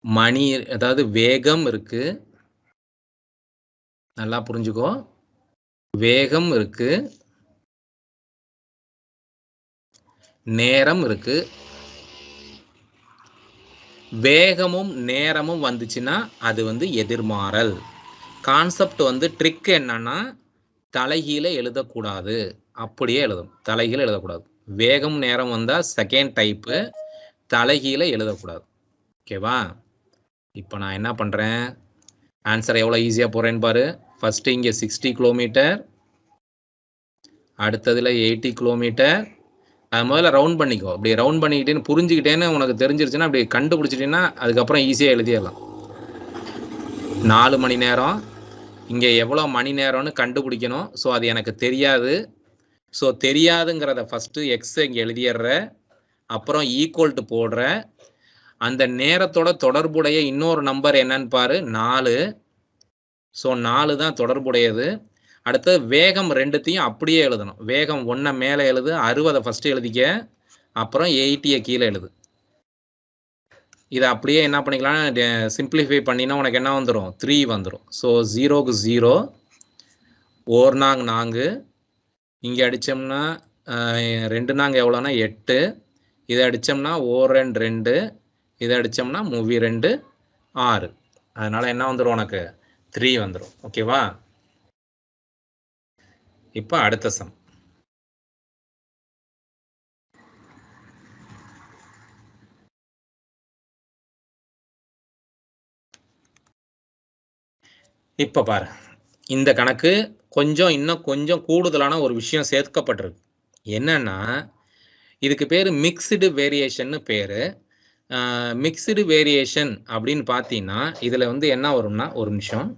மணி, அதாவது வேகம் இருக்கு, நல்லா புரிஞ்சுக்கோ. வேகம் இருக்கு, நேரம் இருக்கு. வேகமும் நேரமும் வந்துச்சுன்னா அது வந்து எதிர்மாறல். கான்செப்ட் வந்து ட்ரிக் என்னன்னா தலைகீழ எழுதக்கூடாது, அப்படியே எழுதும். தலைகீழ எழுதக்கூடாது. வேகம் நேரம் வந்தால் செகண்ட் டைப்பு, தலைகீழ எழுதக்கூடாது. ஓகேவா? இப்போ நான் என்ன பண்ணுறேன், ஆன்சர் எவ்வளோ ஈஸியாக போகிறேன்னு பாரு. ஃபஸ்ட்டு இங்கே 60 கிலோமீட்டர், அடுத்ததில் 80 கிலோமீட்டர். அது முதல்ல ரவுண்ட் பண்ணிக்கோ. அப்படி ரவுண்ட் பண்ணிக்கிட்டேன்னு புரிஞ்சுக்கிட்டேன்னு உனக்கு தெரிஞ்சிருச்சுன்னா அப்படி கண்டுபிடிச்சிட்டேன்னா அதுக்கப்புறம் ஈஸியாக எழுதிடலாம். 4 மணி நேரம், இங்கே எவ்வளோ மணி நேரம்னு கண்டுபிடிக்கணும். ஸோ அது எனக்கு தெரியாது. ஸோ தெரியாதுங்கிறத ஃபஸ்ட்டு எக்ஸை இங்கே எழுதிடுற, அப்புறம் ஈக்குவல் டு போடுற. அந்த நேரத்தோட தொடர்புடைய இன்னொரு நம்பர் என்னன்னு பாரு, 4. ஸோ 4 தான் தொடர்புடையது. அடுத்து வேகம் ரெண்டுத்தையும் அப்படியே எழுதணும். வேகம் 1 மேலே எழுது, 60 ஃபஸ்ட்டு எழுதிக்க, அப்புறம் 80 கீழே எழுது. இதை அப்படியே என்ன பண்ணிக்கலாம், சிம்பிளிஃபை பண்ணினா உனக்கு என்ன வந்துடும், 3 வந்துடும். ஸோ 0க்கு 0, 1 நாங் 4, இங்கே அடித்தோம்னா 2 நாங்க எவ்வளோனா 8, இதை அடித்தோம்னா 1 2 2, இதை அடித்தோம்னா 3 2 6. அதனால் என்ன வந்துடும் உனக்கு, 3 வந்துடும். ஓகேவா? இப்போ அடுத்த சம். இப்போ பாரு, இந்த கணக்கு இன்னும் கொஞ்சம் கூடுதலான ஒரு விஷயம் சேர்க்கப்பட்டிருக்கு. என்னன்னா, இதுக்கு பேர் மிக்ஸ்டு வேரியேஷன் பேரு. மிக்ஸ்டு வேரியேஷன் அப்படின்னு பார்த்தீங்கன்னா இதுல வந்து என்ன வரும்னா, ஒரு நிமிஷம்.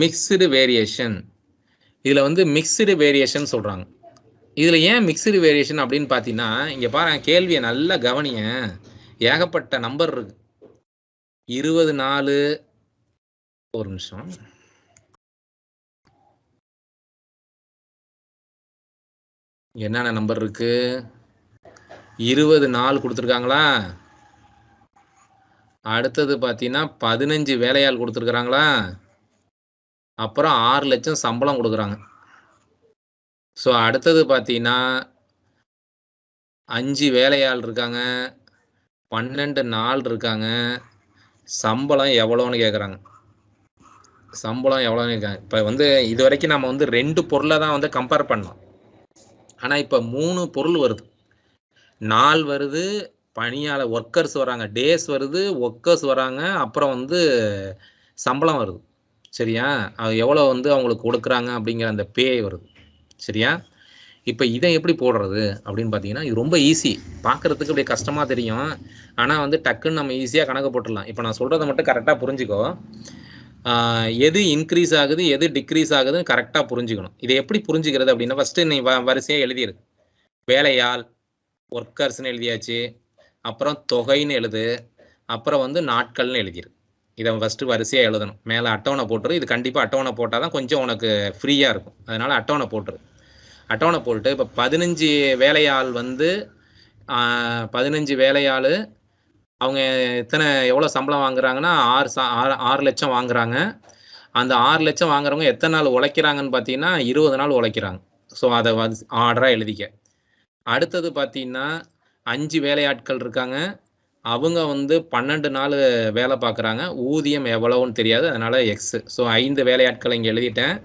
மிக்ஸ்டு வேரியேஷன், இதுல வந்து மிக்ஸ்டு வேரியேஷன் சொல்றாங்க. இதுல ஏன் மிக்ஸ்டு வேரியேஷன் அப்படின்னு பார்த்தீங்கன்னா, இங்க பாருங்க, கேள்வியை நல்லா கவனிய. ஏகப்பட்ட நம்பர் இருக்கு. 24, ஒரு நிமிஷம், என்னென்ன நம்பர் இருக்கு, 24 கொடுத்துருக்காங்களா, அடுத்தது பார்த்தீங்கன்னா 15 வேலையாள் கொடுத்துருக்காங்களா, அப்புறம் 6 லட்சம் சம்பளம் கொடுக்குறாங்க. ஸோ அடுத்தது பார்த்தீங்கன்னா 5 வேலையாள் இருக்காங்க, 12 நாள் இருக்காங்க, சம்பளம் எவ்வளோன்னு கேட்குறாங்க. சம்பளம் எவ்வளோன்னு கேட்குறாங்க. இப்போ வந்து இது வரைக்கும் நம்ம வந்து 2 பொருளை தான் வந்து கம்பேர் பண்ணோம். ஆனால் இப்போ 3 பொருள் வருது. நாள் வருது, பணியாளர் ஒர்க்கர்ஸ் வராங்க, டேஸ் வருது, ஒர்க்கர்ஸ் வராங்க, அப்புறம் வந்து சம்பளம் வருது. சரியா? அது எவ்வளோ வந்து அவங்களுக்கு கொடுக்குறாங்க அப்படிங்கிற அந்த பே வருது. சரியா? இப்போ இதை எப்படி போடுறது அப்படின்னு பார்த்தீங்கன்னா, இது ரொம்ப ஈஸி. பார்க்குறதுக்கு அப்படியே கஷ்டமாக தெரியும், ஆனால் வந்து டக்குன்னு நம்ம ஈஸியாக கணக்கு போட்டுடலாம். இப்போ நான் சொல்கிறத மட்டும் கரெக்டாக புரிஞ்சுக்கோ. எது இன்க்ரீஸ் ஆகுது, எது டிக்ரீஸ் ஆகுதுன்னு கரெக்டாக புரிஞ்சுக்கணும். இதை எப்படி புரிஞ்சுக்கிறது அப்படின்னா, ஃபஸ்ட்டு நீ வரிசையாக எழுதிரு. வேலையாள், ஒர்க்கர்ஸ்னு எழுதியாச்சு, அப்புறம் தொகைன்னு எழுது, அப்புறம் வந்து நாட்கள்னு எழுதிரு. இதை ஃபஸ்ட்டு வரிசையாக எழுதணும். மேலே அட்டவணை போட்டுரு. இது கண்டிப்பாக அட்டவணை போட்டால் தான் கொஞ்சம் உனக்கு ஃப்ரீயாக இருக்கும். அதனால் அட்டவணை போட்டுரு. அட்டவணை போட்டு இப்போ 15 வேலையாள் வந்து 15 வேலையாள் அவங்க எவ்வளோ சம்பளம் வாங்குறாங்கன்னா 6 லட்சம் வாங்குறாங்க. அந்த 6 லட்சம் வாங்குறவங்க எத்தனை நாள் உழைக்கிறாங்கன்னு பார்த்தீங்கன்னா 20 நாள் உழைக்கிறாங்க. ஸோ அதை ஆர்டராக எழுதிக்க. அடுத்தது பார்த்தீங்கன்னா 5 வேலையாட்கள் இருக்காங்க, அவங்க வந்து 12 நாள் வேலை பார்க்குறாங்க, ஊதியம் எவ்வளோன்னு தெரியாது, அதனால் எக்ஸு. ஸோ 5 வேலையாட்கள் இங்கே எழுதிட்டேன்.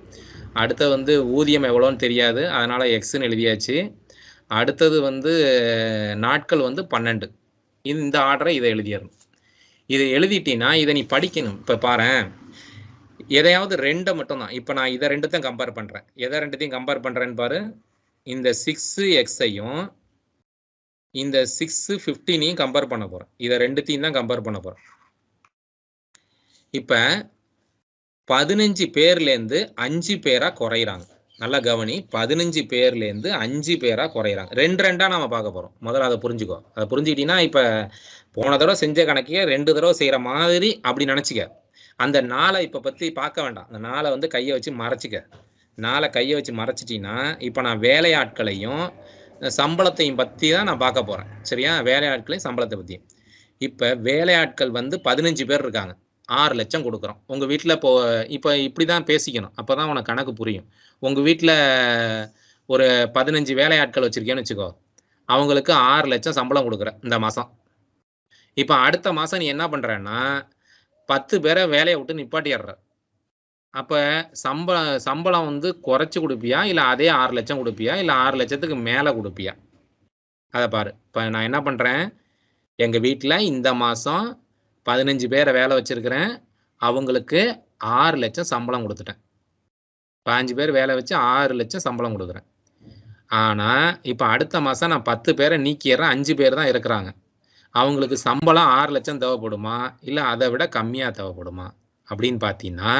அடுத்தது வந்து ஊதியம் எவ்வளோன்னு தெரியாது, அதனால் எக்ஸுன்னு எழுதியாச்சு. அடுத்தது வந்து நாட்கள் வந்து 12. இந்த ஆர்டரை இதை எழுதிடணும். இதை எழுதிட்டீங்கன்னா இதை நீ படிக்கணும். இப்போ பாரு, எதையாவது 2 மட்டும் தான். இப்போ நான் இதை 2த்தையும் கம்பேர் பண்ணுறேன். எதை 2த்தையும் கம்பேர் பண்ணுறேன்னு பாரு. இந்த 6x-ஐயும் இந்த 6-15-ஐயும் கம்பேர் பண்ண போகிறேன். இதை 2த்தையும் தான் கம்பேர் பண்ண போகிறேன். இப்போ 15 பேர்லேருந்து 5 பேராக குறையிறாங்க. நல்லா கவனி, 15 பேர்லேருந்து 5 பேராக குறையிறாங்க. 2 நம்ம பார்க்க போகிறோம். முதல்ல அதை புரிஞ்சுக்கோ. அதை புரிஞ்சுக்கிட்டீங்கன்னா இப்போ போன தடவை செஞ்ச கணக்கையே 2 தடவை செய்கிற மாதிரி அப்படி நினச்சிக்க. அந்த நாளை இப்போ பற்றி பார்க்க வேண்டாம். அந்த நாளை வந்து கையை வச்சு மறைச்சிக்க. நாளை கையை வச்சு மறைச்சிட்டின்னா இப்போ நான் வேலையாட்களையும் சம்பளத்தையும் பற்றி தான் நான் பார்க்க போகிறேன். சரியா? வேலையாட்களையும் சம்பளத்தை பற்றியும். இப்போ வேலையாட்கள் வந்து 15 பேர் இருக்காங்க, 6 லட்சம் கொடுக்குறோம். உங்கள் வீட்டில் இப்போ இப்படி தான் பேசிக்கணும், அப்போ தான் உனக்கு கணக்கு புரியும். உங்கள் வீட்டில் ஒரு 15 வேலையாட்கள் வச்சுருக்கேன்னு வச்சுக்கோ, அவங்களுக்கு 6 லட்சம் சம்பளம் கொடுக்குற இந்த மாதம். இப்போ அடுத்த மாதம் நீ என்ன பண்ணுறன்னா 10 பேரை வேலையை விட்டு நிப்பாட்டிடுற. அப்போ சம்பளம் வந்து குறைச்சி கொடுப்பியா, இல்லை அதே 6 லட்சம் கொடுப்பியா, இல்லை 6 லட்சத்துக்கு மேலே கொடுப்பியா? அதை பாரு. இப்போ நான் என்ன பண்ணுறேன், எங்கள் வீட்டில் இந்த மாதம் 15 பேரை வேலை வச்சுருக்கிறேன், அவங்களுக்கு 6 லட்சம் சம்பளம் கொடுத்துட்டேன். 15 பேர் வேலை வச்சு 6 லட்சம் சம்பளம் கொடுக்குறேன். ஆனால் இப்போ அடுத்த மாதம் நான் 10 பேரை நீக்கிடுறேன், 5 பேர் தான் இருக்கிறாங்க. அவங்களுக்கு சம்பளம் 6 லட்சம் தேவைப்படுமா, இல்லை அதை விட கம்மியாக தேவைப்படுமா அப்படின்னு பார்த்தீங்கன்னா,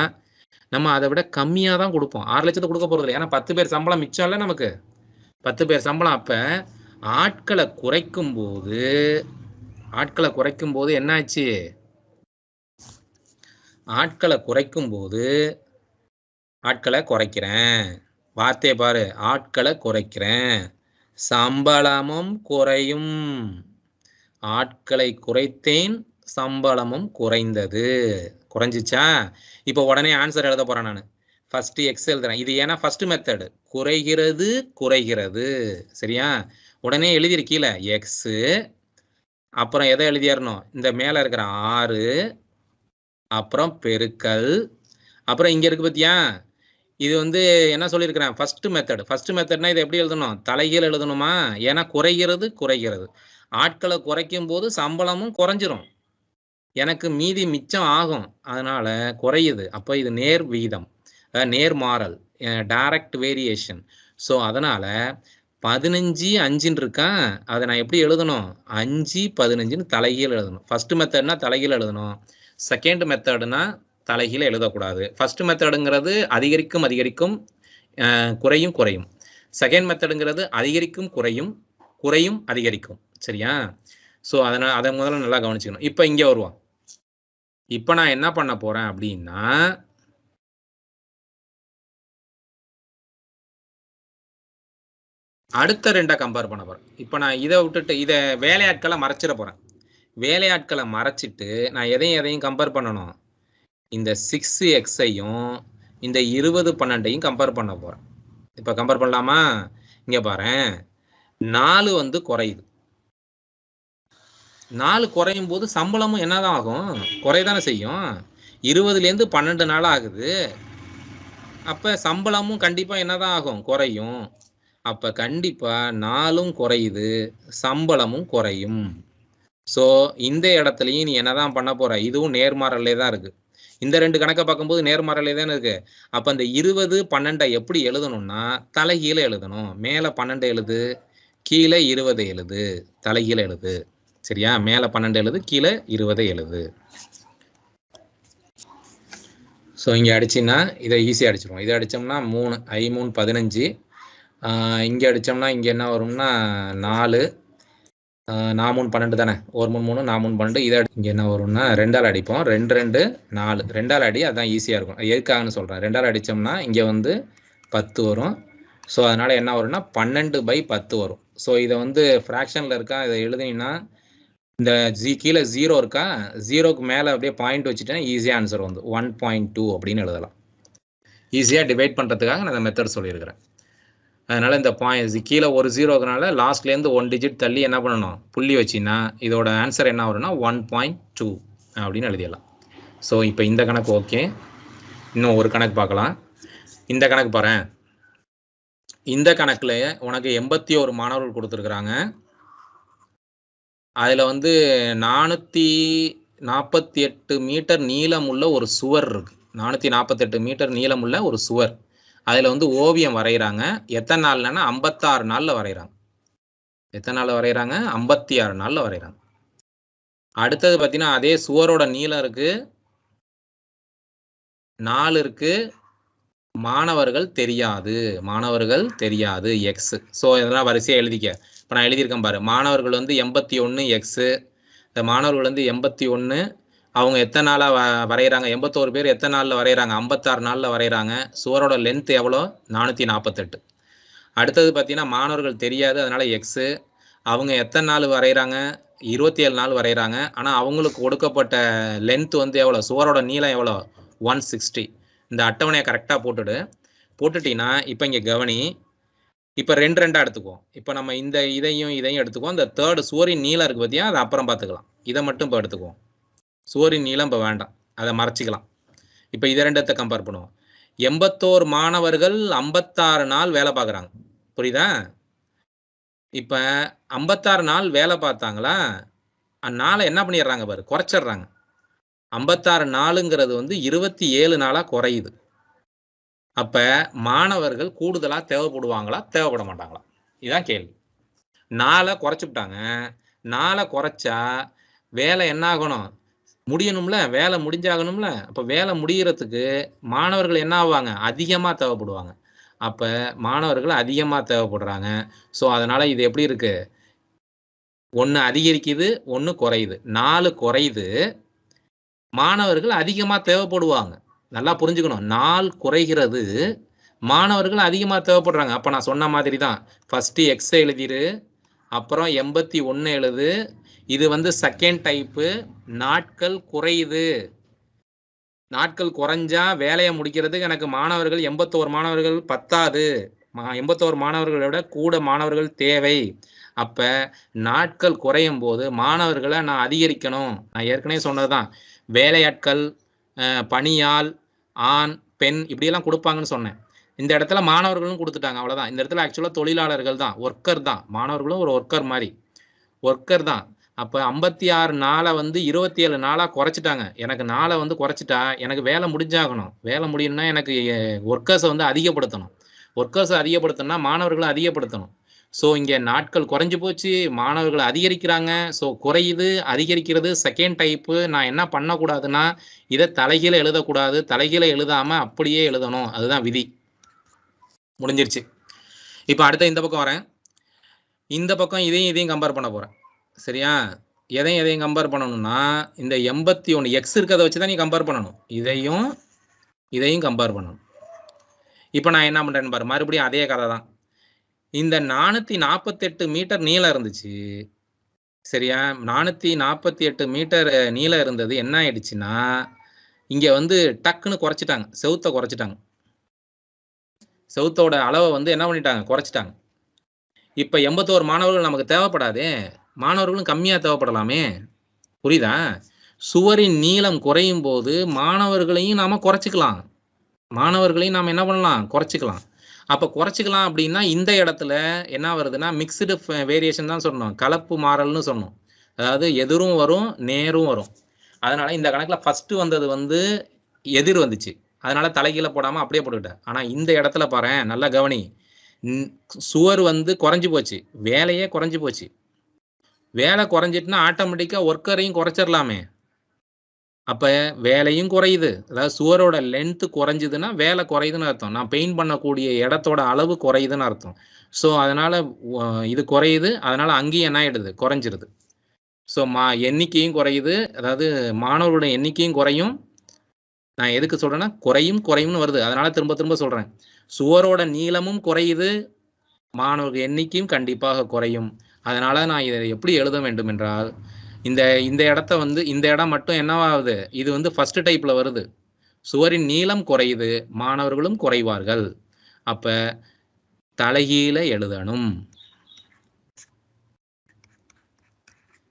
நம்ம அதை விட கம்மியாக தான் கொடுப்போம். 6 லட்சத்தை கொடுக்க போகிறது இல்லை. ஏன்னா 10 பேர் சம்பளம் மிச்சம் இல்லை நமக்கு. 10 பேர் சம்பளம். அப்ப ஆட்களை குறைக்கும் போது என்ன ஆச்சு? ஆட்களை குறைக்கும் போது ஆட்களை குறைக்கிறேன். வார்த்தையை பாரு, ஆட்களை குறைக்கிறேன், சம்பளமும் குறையும். ஆட்களை குறைத்தேன், சம்பளமும் குறைந்தது. குறைஞ்சிச்சா? இப்போ உடனே ஆன்சர் எழுத போறேன் நான். ஃபர்ஸ்ட் எக்ஸ் எழுதுறேன். இது ஏன்னா ஃபர்ஸ்ட் மெத்தட், குறைகிறது. சரியா? உடனே எழுதிரு கீழே எக்ஸ், அப்புறம் எதை எழுதிடணும்? இந்த மேல இருக்கிற 6, அப்புறம் பெருக்கல், அப்புறம் இங்க இருக்கு பத்தியா? இது வந்து என்ன சொல்லியிருக்கிறேன்? ஃபர்ஸ்ட் மெத்தட்னா இதை எப்படி எழுதணும்? தலைகீழ் எழுதணுமா? ஏன்னா குறைகிறது. ஆட்களை குறைக்கும் போது சம்பளமும் குறைஞ்சிரும், எனக்கு மீதி மிச்சம் ஆகும், அதனால குறையுது. அப்போ இது நேர் விகிதம், நேர்மாறல், டைரக்ட் வேரியேஷன். ஸோ அதனால 15 5 இருக்கா, அதை நான் எப்படி எழுதணும்? 5 15 தலைகீழ் எழுதணும். ஃபர்ஸ்ட் மெத்தட்னா தலைகீழ் எழுதணும், செகண்ட் மெத்தட்னா தலைகீழ எழுதக்கூடாது. ஃபர்ஸ்ட் மெத்தடுங்கிறது அதிகரிக்கும் குறையும். செகண்ட் மெத்தடுங்கிறது அதிகரிக்கும் குறையும் அதிகரிக்கும். சரியா? ஸோ அதனால அதை முதல்ல நல்லா கவனிச்சுக்கணும். இப்போ இங்க வருவோம். இப்போ நான் என்ன பண்ண போறேன் அப்படின்னா, அடுத்த 2 கம்பேர் பண்ண போறேன். இப்போ நான் இதை விட்டுட்டு இதை வேலையாட்களை மறைச்சிட போறேன். வேலையாட்களை மறைச்சிட்டு நான் எதையும் கம்பேர் பண்ணணும்? இந்த 6x-ஐயும் இந்த 20 12-ஐயும் கம்பேர் பண்ண போறேன். இப்போ கம்பேர் பண்ணலாமா? இங்க பாரு, 4 வந்து குறையுது. 4 குறையும் போது சம்பளமும் என்னதான் ஆகும்? குறையதானே செய்யும். 20லேருந்து 12 நாள் ஆகுது. அப்ப சம்பளமும் கண்டிப்பா என்னதான் ஆகும்? குறையும். அப்ப கண்டிப்பா 4ம் குறையுது, சம்பளமும் குறையும். ஸோ இந்த இடத்துலையும் நீ என்னதான் பண்ண போற? இதுவும் நேர்மாறலே தான் இருக்கு. இந்த 2 கணக்கை பார்க்கும்போது நேர்மாறலே தானே இருக்கு. அப்ப அந்த 20 12 எப்படி எழுதணும்னா தலைகீழ எழுதணும். மேல 12 எழுது, கீழே 20 எழுது, தலைகீழ எழுது. சரியா? மேல 12 எழுது, கீழே 20 எழுது. ஸோ இங்க அடிச்சின்னா இதை ஈஸியாக அடிச்சிருவோம். இதை அடிச்சோம்னா 3 I3 15. இங்க அடிச்சோம்னா இங்க என்ன வரும்னா 4 4 3 12 தானே. 1 3 3 4 3 12. இதை இங்க என்ன வரும்னா 2ஆல் அடிப்போம். 2 2 4. 2ஆல் அடி, அதான் ஈஸியாக இருக்கும். எதுக்காகன்னு சொல்கிறேன். 2ஆல் அடித்தோம்னா இங்கே வந்து 10 வரும். ஸோ அதனால என்ன வரும்னா 12/10 வரும். ஸோ இதை வந்து ஃப்ராக்ஷனில் இருக்கா, இதை எழுதினீங்கன்னா இந்த கீழே 0 இருக்கா, 0க்கு மேலே அப்படியே பாயிண்ட் வச்சுட்டேன், ஈஸியாக ஆன்சர் வந்து 1.2 அப்படின்னு எழுதலாம். ஈஸியாக டிவைட் பண்ணுறதுக்காக நான் இந்த மெத்தட் சொல்லியிருக்கிறேன். அதனால இந்த கீழே ஒரு 0க்குனால லாஸ்ட்லேருந்து 1 டிஜிட் தள்ளி என்ன பண்ணணும்? புள்ளி வச்சின்னா இதோட ஆன்சர் என்ன வரும்னா 1.2 அப்படின்னு எழுதிடலாம். ஸோ இப்போ இந்த கணக்கு ஓகே. இன்னும் ஒரு கணக்கு பார்க்கலாம். இந்த கணக்கு பாரு. இந்த கணக்குல உனக்கு 81 மாணவர்கள் கொடுத்துருக்குறாங்க. அதுல வந்து 448 மீட்டர் நீளமுள்ள ஒரு சுவர் இருக்கு. 448 மீட்டர் நீளமுள்ள ஒரு சுவர். அதுல வந்து ஓவியம் வரைகிறாங்க. எத்தனை நாள்லன்னா 56 நாள்ல வரைகிறாங்க. எத்தனை நாள் வரைகிறாங்க? 56 நாள்ல வரைகிறாங்க. அடுத்தது பார்த்தீங்கன்னா அதே சுவரோட நீளம் இருக்கு, 4 இருக்கு, மாணவர்கள் தெரியாது எக்ஸ். ஸோ இதெல்லாம் வரிசையாக எழுதிக்க. இப்போ நான் எழுதியிருக்கேன் பாரு. மாணவர்கள் வந்து 81 எக்ஸு. இந்த மாணவர்கள் வந்து 81, அவங்க எத்தனை நாளாக வரைகிறாங்க? 81 பேர் எத்தனை நாளில் வரைகிறாங்க? 56 நாளில் வரைகிறாங்க. சுவரோட லென்த் எவ்வளோ? 448. அடுத்தது பார்த்தீங்கன்னா மாணவர்கள் தெரியாது, அதனால எக்ஸு. அவங்க எத்தனை நாள் வரைகிறாங்க? 27 நாள் வரைகிறாங்க. ஆனால் அவங்களுக்கு கொடுக்கப்பட்ட லென்த் வந்து எவ்வளோ? சுவரோட நீளம் எவ்வளோ? 160. இந்த அட்டவணையை கரெக்டாக போட்டுட்டீங்கன்னா இப்போ இங்கே கவனி. இப்போ 2 2 எடுத்துக்குவோம். இப்போ நம்ம இந்த இதையும் எடுத்துக்குவோம். இந்த தேர்டு சுவரின் நீளம் இருக்குது பார்த்தியா, அதை அப்புறம் பார்த்துக்கலாம். இதை மட்டும் இப்போ எடுத்துக்குவோம். சுவரின் நீளம் இப்போ வேண்டாம், அதை மறைச்சிக்கலாம். இப்போ இதை 2 கம்பேர் பண்ணுவோம். 81 மாணவர்கள் 56 நாள் வேலை பார்க்குறாங்க. புரியுதா? இப்போ 56 நாள் வேலை பார்த்தாங்களா, நாளை என்ன பண்ணிடுறாங்க பாரு, குறைச்சிடுறாங்க. 56 நாளுங்கிறது வந்து 27 நாளாக குறையுது. அப்போ மாணவர்கள் கூடுதலாக தேவைப்படுவாங்களா, தேவைப்பட மாட்டாங்களா? இதுதான் கேள்வி. நாளை குறைச்சிவிட்டாங்க. நாளை குறைச்சா வேலை என்ன ஆகணும்? முடியணும்ல, வேலை முடிஞ்சாகணும்ல. அப்போ வேலை முடிகிறதுக்கு மாணவர்கள் என்ன ஆவாங்க? அதிகமாக தேவைப்படுவாங்க. அப்ப மாணவர்கள் அதிகமா தேவைப்படுறாங்க. ஸோ அதனால இது எப்படி இருக்கு? 1 அதிகரிக்குது, 1 குறையுது. 4 குறையுது. மாணவர்கள் அதிகமா தேவைப்படுவாங்க. நல்லா புரிஞ்சுக்கணும். 4 குறைகிறது. மாணவர்கள் அதிகமா தேவைப்படுறாங்க. அப்ப நான் சொன்ன மாதிரி தான். ஃபர்ஸ்ட் எக்ஸ் எழுதிரு. அப்புறம் 81 எழுது. இது வந்து செகண்ட் டைப்பு. நாட்கள் குறையுது. நாட்கள் குறைஞ்சா வேலையை முடிக்கிறதுக்கு எனக்கு மாணவர்கள் 81 மாணவர்கள் பத்தாது. 81 மாணவர்களை விட கூட மாணவர்கள் தேவை. அப்ப நாட்கள் குறையும் போது மாணவர்களை நான் அதிகரிக்கணும். நான் ஏற்கனவே சொன்னதுதான். வேலையாட்கள், பணியாள், ஆண், பெண் இப்படியெல்லாம் கொடுப்பாங்கன்னு சொன்னேன். இந்த இடத்துல மாணவர்களும் கொடுத்துட்டாங்க. அவ்வளவுதான். இந்த இடத்துல ஆக்சுவலா தொழிலாளர்கள் தான், ஒர்க்கர் தான். மாணவர்களும் ஒரு ஒர்க்கர் மாதிரி, ஒர்க்கர் தான். அப்ப 56 நாளை வந்து 27 நாளா குறைச்சிட்டாங்க. எனக்கு நாளை வந்து குறைச்சிட்டா எனக்கு வேலை முடிஞ்சாகணும். வேலை முடியணும்னா எனக்கு ஒர்க்கர்ஸை வந்து அதிகப்படுத்தணும். ஒர்க்கர்ஸை அதிகப்படுத்தணும்னா மாணவர்களை அதிகப்படுத்தணும். ஸோ இங்கே நாட்கள் குறைஞ்சு போச்சு, மாணவர்கள் அதிகரிக்கிறாங்க. ஸோ குறையுது, அதிகரிக்கிறது செகண்ட் டைப்பு. நான் என்ன பண்ணக்கூடாதுன்னா இதை தலைகீழ எழுதக்கூடாது. தலைகீழ எழுதாம அப்படியே எழுதணும். அதுதான் விதி. முடிஞ்சிருச்சு. இப்போ அடுத்த இந்த பக்கம் வரேன். இந்த பக்கம் இதையும் கம்பேர் பண்ண போறேன். சரியா? எதையும் கம்பேர் பண்ணணும்னா இந்த 81 எக்ஸ் இருக்கிறத வச்சு தான் நீ கம்பேர் பண்ணணும். இதையும் கம்பேர் பண்ணணும். இப்போ நான் என்ன பண்றேன்னு பாரு. மறுபடியும் அதே கதை தான். இந்த 448 மீட்டர் நீளம் இருந்துச்சு. சரியா? 448 மீட்டர் நீளம் இருந்தது. என்ன ஆயிடுச்சுன்னா இங்க வந்து டக்குன்னு குறைச்சிட்டாங்க. செவுத்தை குறைச்சிட்டாங்க. செவுத்தோட அளவை வந்து என்ன பண்ணிட்டாங்க? குறைச்சிட்டாங்க. இப்ப 81 மாணவர்கள் நமக்கு தேவைப்படாதே. மாணவர்களும் கம்மியா தேவைப்படலாமே. புரியுதா? சுவரின் நீளம் குறையும் போது மாணவர்களையும் நாம குறைச்சிக்கலாம். மாணவர்களையும் நாம என்ன பண்ணலாம்? குறைச்சிக்கலாம். அப்ப குறைச்சிக்கலாம் அப்படின்னா இந்த இடத்துல என்ன வருதுன்னா மிக்ஸ்டு வேரியேஷன் தான் சொன்னோம். கலப்பு மாறல்னு சொன்னோம். அதாவது எதிரும் வரும், நேரும் வரும். அதனால இந்த கணக்குல ஃபர்ஸ்ட் வந்தது வந்து எதிர் வந்துச்சு. அதனால தலைகீழ போடாம அப்படியே போட்டுக்கிட்டேன். ஆனா இந்த இடத்துல பாரு, நல்லா கவனி. சுவர் வந்து குறைஞ்சு போச்சு. வேலையே குறைஞ்சு போச்சு. வேலை குறைஞ்சிட்டுனா ஆட்டோமேட்டிக்கா ஒர்க்கரையும் குறைச்சிடலாமே. அப்ப வேலையும் குறையுது. அதாவது சுவரோட லென்த் குறைஞ்சதுன்னா வேலை குறையுதுன்னு அர்த்தம். நான் பெயிண்ட் பண்ணக்கூடிய இடத்தோட அளவு குறையுதுன்னு அர்த்தம். ஸோ அதனால இது குறையுது. அதனால அங்கேயும் என்ன ஆயிடுது? குறைஞ்சிருது. ஸோ எண்ணிக்கையும் குறையுது. அதாவது மாணவர்களுடைய எண்ணிக்கையும் குறையும். நான் எதுக்கு சொல்றேன்னா குறையும்னு வருது. அதனால திரும்ப சொல்றேன். சுவரோட நீளமும் குறையுது. மாணவர்கள் எண்ணிக்கையும் கண்டிப்பாக குறையும். அதனால நான் இதை எப்படி எழுத வேண்டும் என்றால் இந்த இடத்த வந்து இந்த இடம் மட்டும் என்னவாகுது? இது வந்து ஃபர்ஸ்ட் டைப்ல வருது. சுவரின் நீளம் குறையுது, மாணவர்களும் குறைவார்கள். அப்ப தலைகீழ எழுதணும்.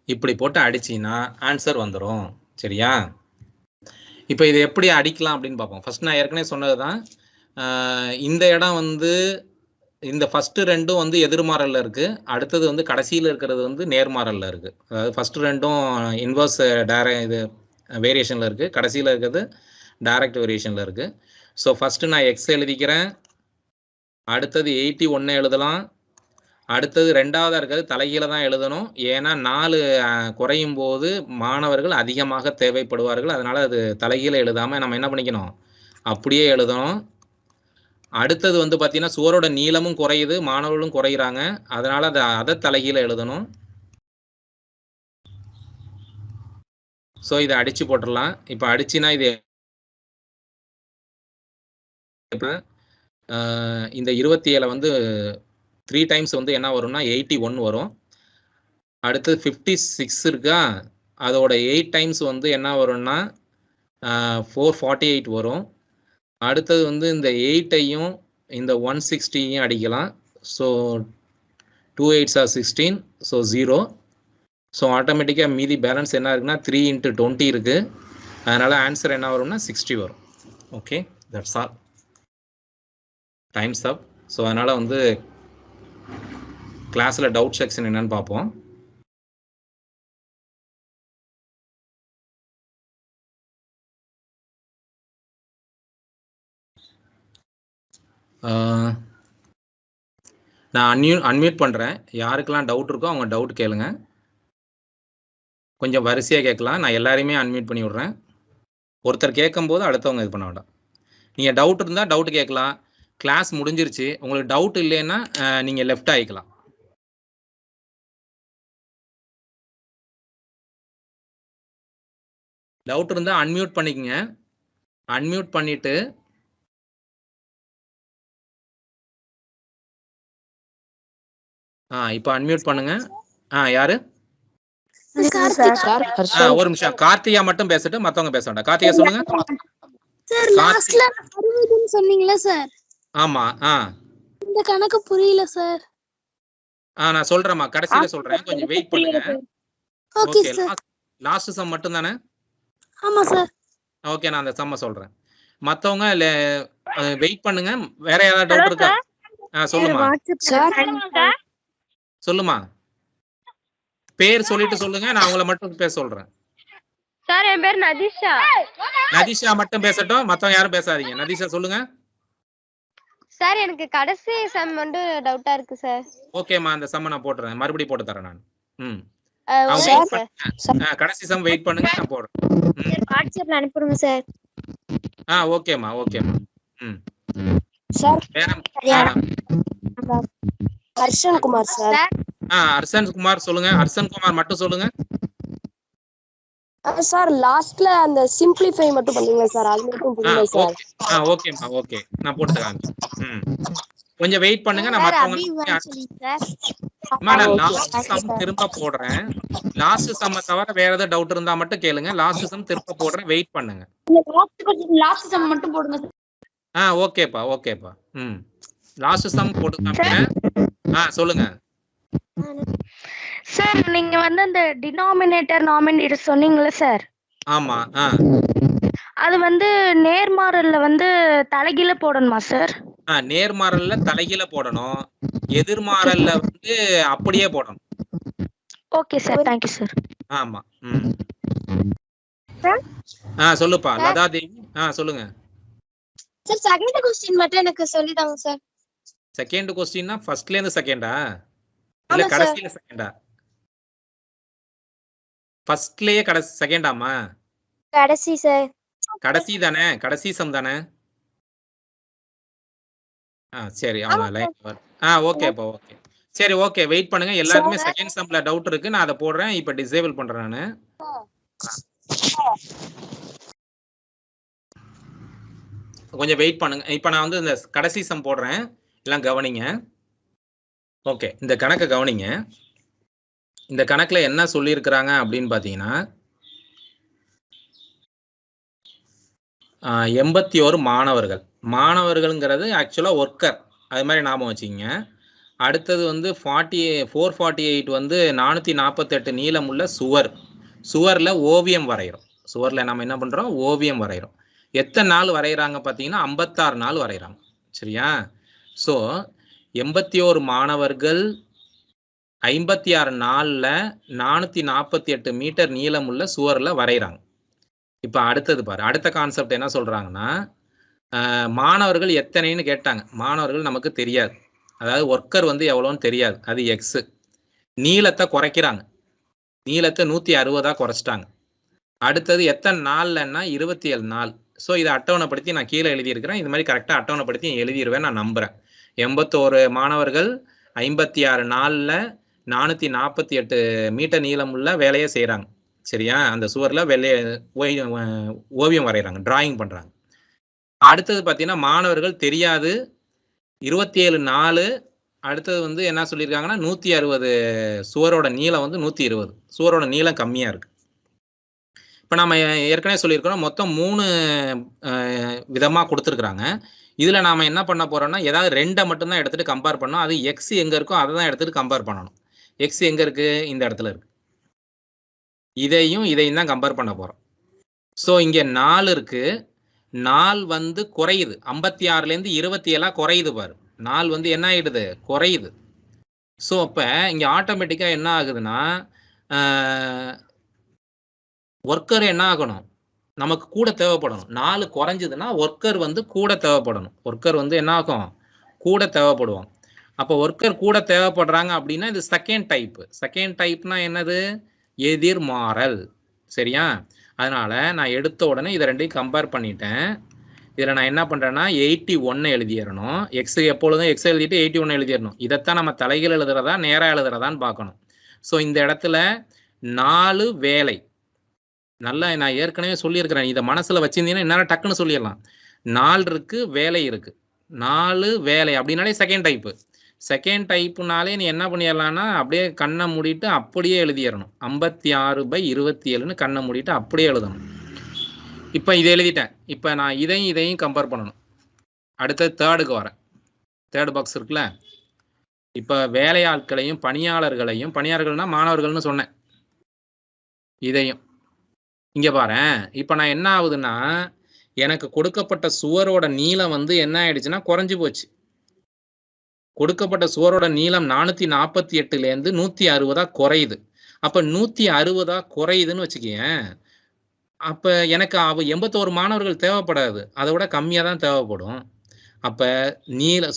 இப்படி போட்டு அடிச்சீங்கன்னா ஆன்சர் வந்துடும். சரியா? இப்போ இதை எப்படி அடிக்கலாம் அப்படின்னு பார்ப்போம். ஃபர்ஸ்ட் நான் ஏற்கனவே சொன்னதுதான். இந்த இடம் வந்து இந்த ஃபர்ஸ்ட் ரெண்டும் வந்து எதிர்மாறல்ல இருக்கு. அடுத்தது வந்து கடைசியில் இருக்கிறது வந்து நேர்மாறல்ல இருக்கு. அதாவது ஃபர்ஸ்ட் ரெண்டும் இன்வர்ஸ் இது வேரியேஷன்ல இருக்கு. கடைசியில் இருக்கிறது டைரக்ட் வேரியேஷன்ல இருக்கு. ஸோ ஃபர்ஸ்ட் நான் எக்ஸ் எழுதிக்கிறேன். அடுத்தது 81 எழுதலாம். அடுத்தது ரெண்டாவதா இருக்கிறது தலைகீழ தான் எழுதணும். ஏன்னா 4 குறையும் போது மாணவர்கள் அதிகமாக தேவைப்படுவார்கள். அதனால அது தலைகீழ எழுதாம நம்ம என்ன பண்ணிக்கணும்? அப்படியே எழுதணும். அடுத்தது வந்து பார்த்தீங்கன்னா சுவரோட நீளமும் குறையுது, மாணவர்களும் குறைகிறாங்க. அதனால அதை தலைகீழ எழுதணும். ஸோ இதை அடிச்சு போட்டுடலாம். இப்போ அடிச்சுன்னா இது இந்த 27 வந்து 3 டைம்ஸ் வந்து என்ன வரும்னா 81 வரும். அடுத்தது 56 இருக்கா, அதோட 8 டைம்ஸ் வந்து என்ன வரும்னா 448 வரும். அடுத்தது வந்து இந்த 8ஐயும் இந்த 160ஐயும் அடிக்கலாம். So 2 8s are 16. So 0. So ஆட்டோமேட்டிக்காக மீதி பேலன்ஸ் என்ன இருக்குன்னா 3 × 20 இருக்கு. அதனால ஆன்சர் என்ன வரும்னா 60 வரும். Okay, that's all. Times up. So அதனால வந்து கிளாஸில் டவுட் செக்ஷன் என்னன்னு பார்ப்போம். நான் அன்மியூட் பண்ணுறேன். யாருக்கெல்லாம் டவுட் இருக்கோ அவங்க டவுட் கேளுங்க. கொஞ்சம் வரிசையாக கேட்கலாம். நான் எல்லாரையுமே அன்மியூட் பண்ணி விட்றேன். ஒருத்தர் கேட்கும்போது அடுத்தவங்க இது பண்ண வேண்டாம். நீங்கள் டவுட் இருந்தால் டவுட் கேட்கலாம். கிளாஸ் முடிஞ்சிருச்சு. உங்களுக்கு டவுட் இல்லைன்னா நீங்க லெஃப்ட் ஆயிக்கலாம். டவுட் இருந்தா அன்மியூட் பண்ணிக்கங்க. அன்மியூட் பண்ணிட்டு இப்போ அன்மியூட் பண்ணுங்க. யாரு? ஒரு நிமிஷம். கார்த்திகா மட்டும் பேசட்டும், மத்தவங்க பேச வேண்டாம். கார்த்திகா சொல்லுங்க. சார் லாஸ்ட்ல 60 சொன்னீங்களா சார்? ஆமா. இந்த கணக்கு புரியல சார். நான் சொல்றேன்மா, கடைசில சொல்றேன், கொஞ்சம் வெயிட் பண்ணுங்க. Okay sir. லாஸ்ட் சம் மட்டும் தானே? ஆமா சார். ஓகே, நான் அந்த சம்ம சொல்றேன். மத்தவங்க வெயிட் பண்ணுங்க. வேற ஏதாவது டவுட் இருக்கா? சொல்லுமா. சொல்லுமா, பேர் சொல்லிட்டு சொல்லுங்க. நான் உங்களை மட்டும் பேச சொல்றேன். சார் என் பேர் நதிஷா. நதிஷா மட்டும் பேசட்டும், மத்தவங்க யாரும் பேசாதீங்க. நதிஷா சொல்லுங்க. சார் எனக்கு கடைசி சம் வந்து டவுட்டா இருக்கு சார். ஓகேமா, அந்த சம்ம நான் போடுறேன், மறுபடியும் போட்டு தரேன் நான். கடைசி சம் வெயிட் பண்ணுங்க, நான் போடுறேன். வாட்ஸ்அப்ல அனுப்புறேன் சார். ஓகேமா. ஓகேமா. Sir Harshan Kumar sir. ஹர்ஷன் குமார் சொல்லுங்க. ஹர்ஷன் குமார் மட்டும் சொல்லுங்க. சார் லாஸ்ட்ல அந்த சிம்பிளிஃபை மட்டும் பண்ணீங்க சார், அது மட்டும் புரியல சார். ஓகேமா. ஓகே, நான் போட்டு தரேன். கொஞ்சம் வெயிட் பண்ணுங்க. நான் மத்தவங்க நான் லாஸ்ட் சம் திரும்ப போடுறேன். லாஸ்ட் சம் தவிர வேற ஏதாவது டவுட் இருந்தா மட்டும் கேளுங்க. லாஸ்ட் சம் திரும்ப போடுறேன், வெயிட் பண்ணுங்க. லாஸ்ட் சம் மட்டும் போடுங்க சார். ஓகேப்பா. லாஸ்ட் சம் போட்டுக்காம சொல்லுங்க சார். நீங்க வந்து அந்த டினாமினேட்டர் நாமினேட்டர் சொன்னீங்களா சார்? ஆமா. அது வந்து நேர்மாறல்ல வந்து தலைகீழ போடணுமா சார்? நேர்மாறல்ல தலைகீழ போடணும், எதிர்மாறல்ல வந்து அப்படியே போடணும். Okay sir, thank you sir. ஆமா. சொல்லுப்பா லதா தேவி. சொல்லுங்க சார். செகண்ட் क्वेश्चन மட்டும் எனக்கு சொல்லி தாங்க சார். செகண்ட் क्वेश्चनனா ஃபர்ஸ்ட்ல இருந்து செகண்டா இல்ல கடைசில செகண்டா? ஃபர்ஸ்ட்லயே கடைசி செகண்டாமா? கடைசி சார். கடைசி தானே, கடைசி சம் தானே. சரி, அவங்க லைன். ஓகேப்பா. ஓகே, சரி, ஓகே, வெயிட் பண்ணுங்க. எல்லாருக்குமே செகண்ட் சம்ல டவுட் இருக்கு, நான் அதை போடுறேன். இப்ப டிசேபிள் பண்றேன் நானு. கொஞ்சம் வெயிட் பண்ணுங்க. இப்ப நான் வந்து இந்த கடைசி சம் போடுறேன், எல்லாம் கவனிங்க. ஓகே, இந்த கணக்கை கவனிங்க. இந்த கணக்குல என்ன சொல்லியிருக்கிறாங்க அப்படின்னு பாத்தீங்கன்னா 81 மாணவர்கள். மாணவர்கள்ங்கிறது ஆக்சுவலா ஒர்க்கர், அது மாதிரி ஞாபகம் வச்சுக்கோங்க. அடுத்தது வந்து 448 வந்து 448 நீளமுள்ள சுவர். சுவர்ல ஓவியம் வரைகிறோம். சுவர்ல நம்ம என்ன பண்றோம்? ஓவியம் வரைகிறோம். எத்தனை நாள் வரைகிறாங்க பார்த்தீங்கன்னா 56 நாள் வரைகிறாங்க. சரியா? ஸோ 81 மாணவர்கள் 56 நாள்ல 448 மீட்டர் நீளமுள்ள சுவர்ல வரைகிறாங்க. இப்ப அடுத்தது பாரு, அடுத்த கான்செப்ட் என்ன சொல்றாங்கன்னா, மாணவர்கள் எத்தனைன்னு கேட்டாங்க. மாணவர்கள் நமக்கு தெரியாது, அதாவது ஒர்க்கர் வந்து எவ்வளோன்னு தெரியாது, அது எக்ஸ். நீளத்தை குறைக்கிறாங்க, நீளத்தை 160 குறைச்சிட்டாங்க. அடுத்தது எத்தனை நாள்லன்னா 27 நாள். ஸோ இதை அட்டவணைப்படுத்தி நான் கீழே எழுதியிருக்கிறேன். இது மாதிரி கரெக்டாக அட்டவணைப்படுத்தி எழுதிடுவேன் நான் நம்புறேன். 81 மாணவர்கள் 56 நாள்ல 448 மீட்டர் நீளமுள்ள வேலையை செய்யறாங்க. சரியா? அந்த சுவர்ல ஓவியம் வரைகிறாங்க, டிராயிங் பண்றாங்க. அடுத்தது பார்த்தீங்கன்னா மாணவர்கள் தெரியாது 27 நாள். அடுத்தது வந்து என்ன சொல்லியிருக்காங்கன்னா 160. சுவரோட நீளம் வந்து 120. சுவரோட நீளம் கம்மியா இருக்கு. இப்போ நம்ம ஏற்கனவே சொல்லியிருக்கிறோம், மொத்தம் 3 விதமா கொடுத்துருக்குறாங்க. இதுல நாம என்ன பண்ண போறோம்னா, ஏதாவது 2 மட்டும்தான் எடுத்துட்டு கம்பேர் பண்ணோம். அது எக்ஸ் எங்க இருக்கோ அதை தான் எடுத்துட்டு கம்பேர் பண்ணணும். எக்ஸ் எங்க இருக்கு? இந்த இடத்துல இருக்கு. இதையும் தான் கம்பேர் பண்ண போறோம். ஸோ இங்க 4 இருக்கு. 4 வந்து குறையுது, 56லேருந்து 27 குறையுது பாரு. 4 வந்து என்ன ஆயிடுது? குறையுது. ஸோ அப்ப இங்க ஆட்டோமேட்டிக்கா என்ன ஆகுதுன்னா, ஒர்க்கர் என்ன ஆகணும்? நமக்கு கூட தேவைப்படணும். 4 குறைஞ்சதுன்னா ஒர்க்கர் வந்து கூட தேவைப்படணும். ஒர்க்கர் வந்து என்ன ஆகும்? கூட தேவைப்படுவோம். அப்போ ஒர்க்கர் கூட தேவைப்படுறாங்க அப்படின்னா இது செகண்ட் டைப். செகண்ட் டைப்னா என்னது? எதிர்மாறல். சரியா? அதனால நான் எடுத்த உடனே இதை ரெண்டையும் கம்பேர் பண்ணிட்டேன். இதில் நான் என்ன பண்ணுறேன்னா 81 எழுதிடணும். எக்ஸ் எப்பொழுதும் எக்ஸ் எழுதிட்டு 81 எழுதிடணும். இதைத்தான் நம்ம தலைகீழ் எழுதுறதா நேராக எழுதுறதான்னு பார்க்கணும். ஸோ இந்த இடத்துல 4 வேலை நல்லா நான் ஏற்கனவே சொல்லியிருக்கிறேன். இதை மனசில் வச்சிருந்தீங்கன்னா என்னால் டக்குன்னு சொல்லிடலாம். 4 இருக்கு, வேலை இருக்கு. 4 வேலை அப்படின்னாலே செகண்ட் டைப்பு. செகண்ட் டைப்புனாலே நீ என்ன பண்ணிடலாம்னா அப்படியே கண்ணை மூடிட்டு அப்படியே எழுதிடணும். 56/27ன்னு கண்ணை மூடிட்டு அப்படியே எழுதணும். இப்போ இதை எழுதிட்டேன். இப்போ நான் இதையும் கம்பேர் பண்ணணும். அடுத்தது தேர்டுக்கு வரேன். தேர்ட் பாக்ஸ் இருக்குல்ல. இப்போ வேலையாட்களையும் பணியாளர்களையும், பணியாளர்கள்னா மாணவர்கள்னு சொன்னேன், இதையும் இங்கே பாரேன். இப்போ நான் என்ன ஆகுதுன்னா எனக்கு கொடுக்கப்பட்ட சுவரோட நீளம் வந்து என்ன ஆயிடுச்சுன்னா குறைஞ்சி போச்சு. கொடுக்கப்பட்ட சுவரோட நீளம் 448லேருந்து 160 குறையுது. அப்போ 160 குறையுதுன்னு வச்சுக்கேன். அப்போ எனக்கு 81 மாணவர்கள் தேவைப்படாது, அதை விட கம்மியாக தான் தேவைப்படும். அப்போ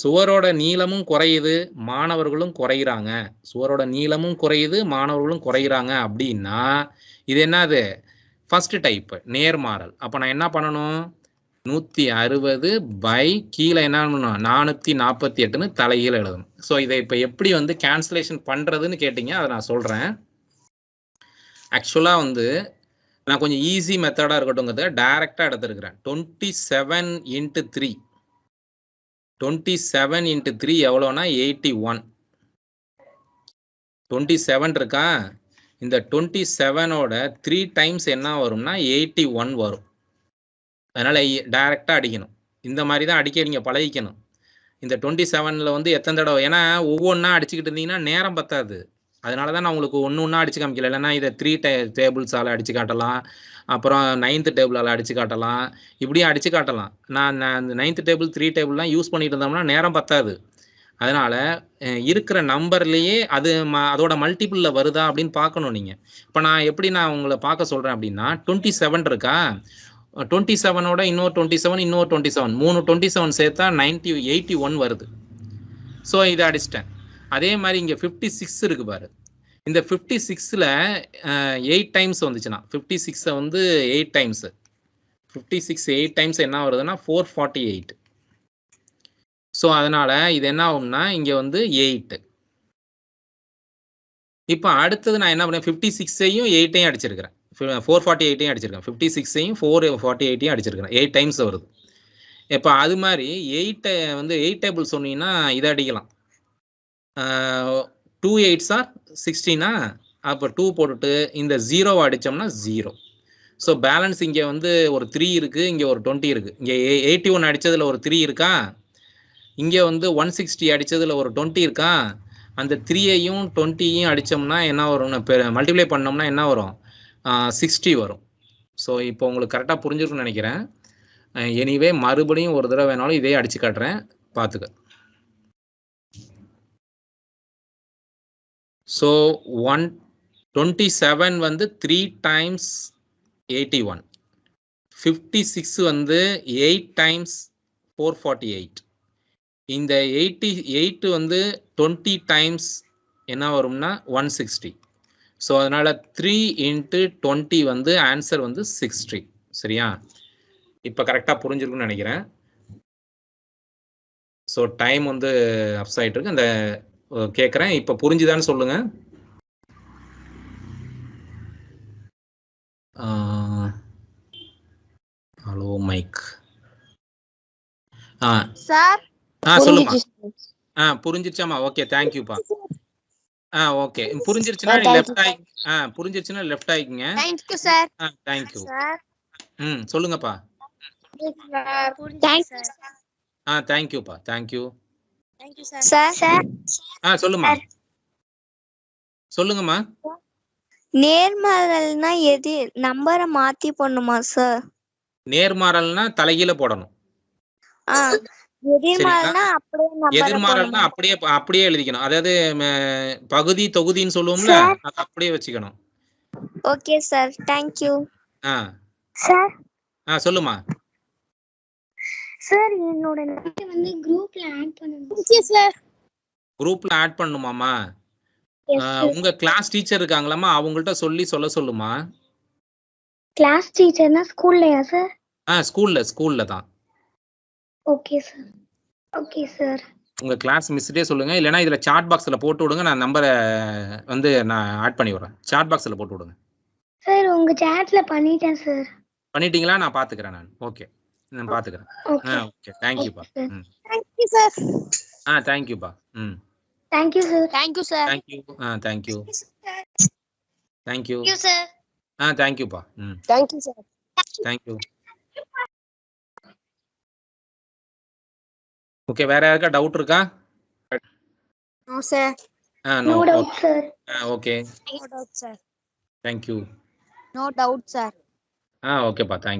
சுவரோட நீளமும் குறையுது, மாணவர்களும் குறைகிறாங்க. சுவரோட நீளமும் குறையுது, மாணவர்களும் குறைகிறாங்க அப்படின்னா இது என்னது? ஃபர்ஸ்ட் டைப் நேர்மாறல். அப்போ நான் என்ன பண்ணணும்? 160 கீழே என்ன பண்ணணும்? 448ன்னு தலைகீழ எழுதணும். ஸோ இதை இப்போ எப்படி வந்து கேன்சலேஷன் பண்ணுறதுன்னு கேட்டிங்க, அதை நான் சொல்கிறேன். ஆக்சுவலாக வந்து நான் கொஞ்சம் ஈஸி மெத்தடாக இருக்கட்டும்ங்கிறத டைரெக்டாக எடுத்துருக்கிறேன். 27 × 3 27 × 3 எவ்வளோனா 81. 27 இருக்கா? இந்த 27ஓட 3 டைம்ஸ் என்ன வரும்னா 81 வரும். அதனால் டைரெக்டாக அடிக்கணும். இந்த மாதிரி தான் அடிக்க நீங்கள் பழகிக்கணும். இந்த 27ல் வந்து எத்தனை தடவை, ஏன்னா ஒவ்வொன்றா அடிச்சுக்கிட்டு இருந்தீங்கன்னா நேரம் பத்தாது. அதனால தான் நான் உங்களுக்கு ஒன்று அடிச்சு காமிக்கல. இல்லைன்னா இதை 3 டேபிள்ஸால் அடித்து காட்டலாம், அப்புறம் 9th டேபிளால் அடித்து காட்டலாம், இப்படியும் அடித்து காட்டலாம். நான் அந்த 9th டேபிள் 3 டேபிள்லாம் யூஸ் பண்ணிட்டு இருந்தோம்னா நேரம் பத்தாது. அதனால் இருக்கிற நம்பர்லேயே அதோட மல்டிபிளில் வருதா அப்படின்னு பார்க்கணும் நீங்கள். இப்போ நான் எப்படி உங்களை பார்க்க சொல்கிறேன் அப்படின்னா 27 இருக்கா, 27ஓட இன்னொரு 27, இன்னொரு 27, 3 27 சேர்த்தா 81 வருது. ஸோ இதை அடிச்சிட்டேன். அதே மாதிரி இங்கே 56 இருக்கு பாரு. இந்த 56ல் 8 டைம்ஸ் வந்துச்சுன்னா 56 வந்து 8 டைம்ஸ், 56 8 டைம்ஸ் என்ன வருதுன்னா 448. ஸோ அதனால இது என்ன ஆகும்னா இங்கே வந்து 8. இப்போ அடுத்தது நான் என்ன பண்ணேன்? 56ஐயும் 8ஐயும் அடிச்சிருக்கிறேன், 448ஐயும் அடிச்சிருக்கேன், 56ஐயும் 448ஐயும் அடிச்சிருக்கிறேன். 8 டைம்ஸ் வருது. இப்போ அது மாதிரி 8 வந்து 8 டேபிள் சொன்னீங்கன்னா இதை அடிக்கலாம். 2 8s are 16. அப்போ 2 போட்டுட்டு இந்த 0 அடித்தோம்னா 0. ஸோ பேலன்ஸ் இங்கே வந்து ஒரு 3 இருக்குது, இங்கே ஒரு 20 இருக்குது. இங்கே 81 அடித்ததில் ஒரு 3 இருக்கா, இங்கே வந்து 160 அடித்ததில் ஒரு 20 இருக்கா. அந்த 3ஐயும் 20ஐயும் அடித்தோம்னா என்ன வரும்னு மல்டிப்ளை பண்ணோம்னா என்ன வரும்? 60 வரும். ஸோ இப்போ உங்களுக்கு கரெக்டாக புரிஞ்சிருக்குன்னு நினைக்கிறேன். எனிவே மறுபடியும் ஒரு தடவை வேணாலும் இதே அடித்து காட்டுறேன், பார்த்துக்க. ஸோ 127 வந்து 3 டைம்ஸ் 81, 56 வந்து 8 டைம்ஸ் 448. இந்த 88 வந்து 20 டைம்ஸ் என்ன வரும்னா 160. ஸோ அதனால் 3 × 20 வந்து ஆன்சர் வந்து 60. சரியா? இப்போ கரெக்டாக புரிஞ்சிருக்குன்னு நினைக்கிறேன். ஸோ டைம் வந்து அப்ஸ் ஆகிட்டு இருக்கு. அந்த கேட்குறேன், இப்போ புரிஞ்சுதான்னு சொல்லுங்க. Hello mic. சார் சொல்லுமா. புரிஞ்சிருச்சாமா? ஓகே, தேங்க்யூப்பா. ஓகே, புரிஞ்சிருச்சுன்னா லெஃப்ட் ஆகி புரிஞ்சிருச்சுன்னா லெஃப்ட் ஆகிக்குங்க. Thank you sir. தேங்க்யூ. சொல்லுங்கப்பா. தேங்க்யூப்பா. தேங்க்யூ. சார் சொல்லுமா. சொல்லுங்கம்மா. நேர்மாறல்னா எது நம்பரை மாத்தி போடணுமா சார்? நேர்மாறல்னா தலைகீழ போடணும். எதிர்மாறல்னா அப்படியே எழுதிக்கணும். அதாவது பகுதி தொகுதின்னு சொல்லுவோம்ல, அது அப்படியே வச்சுக்கணும். Okay sir, thank you. Sir சொல்லுமா. சார் என்னோட நம்பர் வந்து குரூப்ல ஆட் பண்ணனும். Okay sir. குரூப்ல ஆட் பண்ணனுமாமா? உங்க கிளாஸ் டீச்சர் இருக்காங்களாமா, அவங்கள்ட்ட சொல்ல சொல்லுமா. கிளாஸ் டீச்சர்னா ஸ்கூல்லயா சார்? ஸ்கூல்ல தான். Okay sir. Okay sir. உங்க கிளாஸ் மிஸ்ட்டே சொல்லுங்க, இல்லைன்னா இதுல சாட் பாக்ஸ்ல போட்டு விடுங்க. நான் நம்பரை வந்து நான் ஆட் பண்ணி விடுறேன். சாட் பாக்ஸ்ல போட்டு விடுங்க. சார் உங்க சாட்ல பண்ணிட்டேன் சார். பண்ணிட்டீங்களா? நான் பாத்துக்கிறேன் நான். ஓகே, நான் பாத்துக்கிறேன். ஓகே. ஓகே, தேங்க்யூப்பா. Thank you sir. தேங்க்யூப்பா. Thank you sir. Thank you sir. Thank you. Thank you. Thank you. Thank you sir. தேங்க்யூப்பா. Thank you sir. தேங்க்யூ. ஓகே, வேற யாருக்கா டவுட் இருக்கா? No sir. No doubt sir. Okay, no doubt sir. Thank you. No doubt sir. ஓகேப்பா, thank you.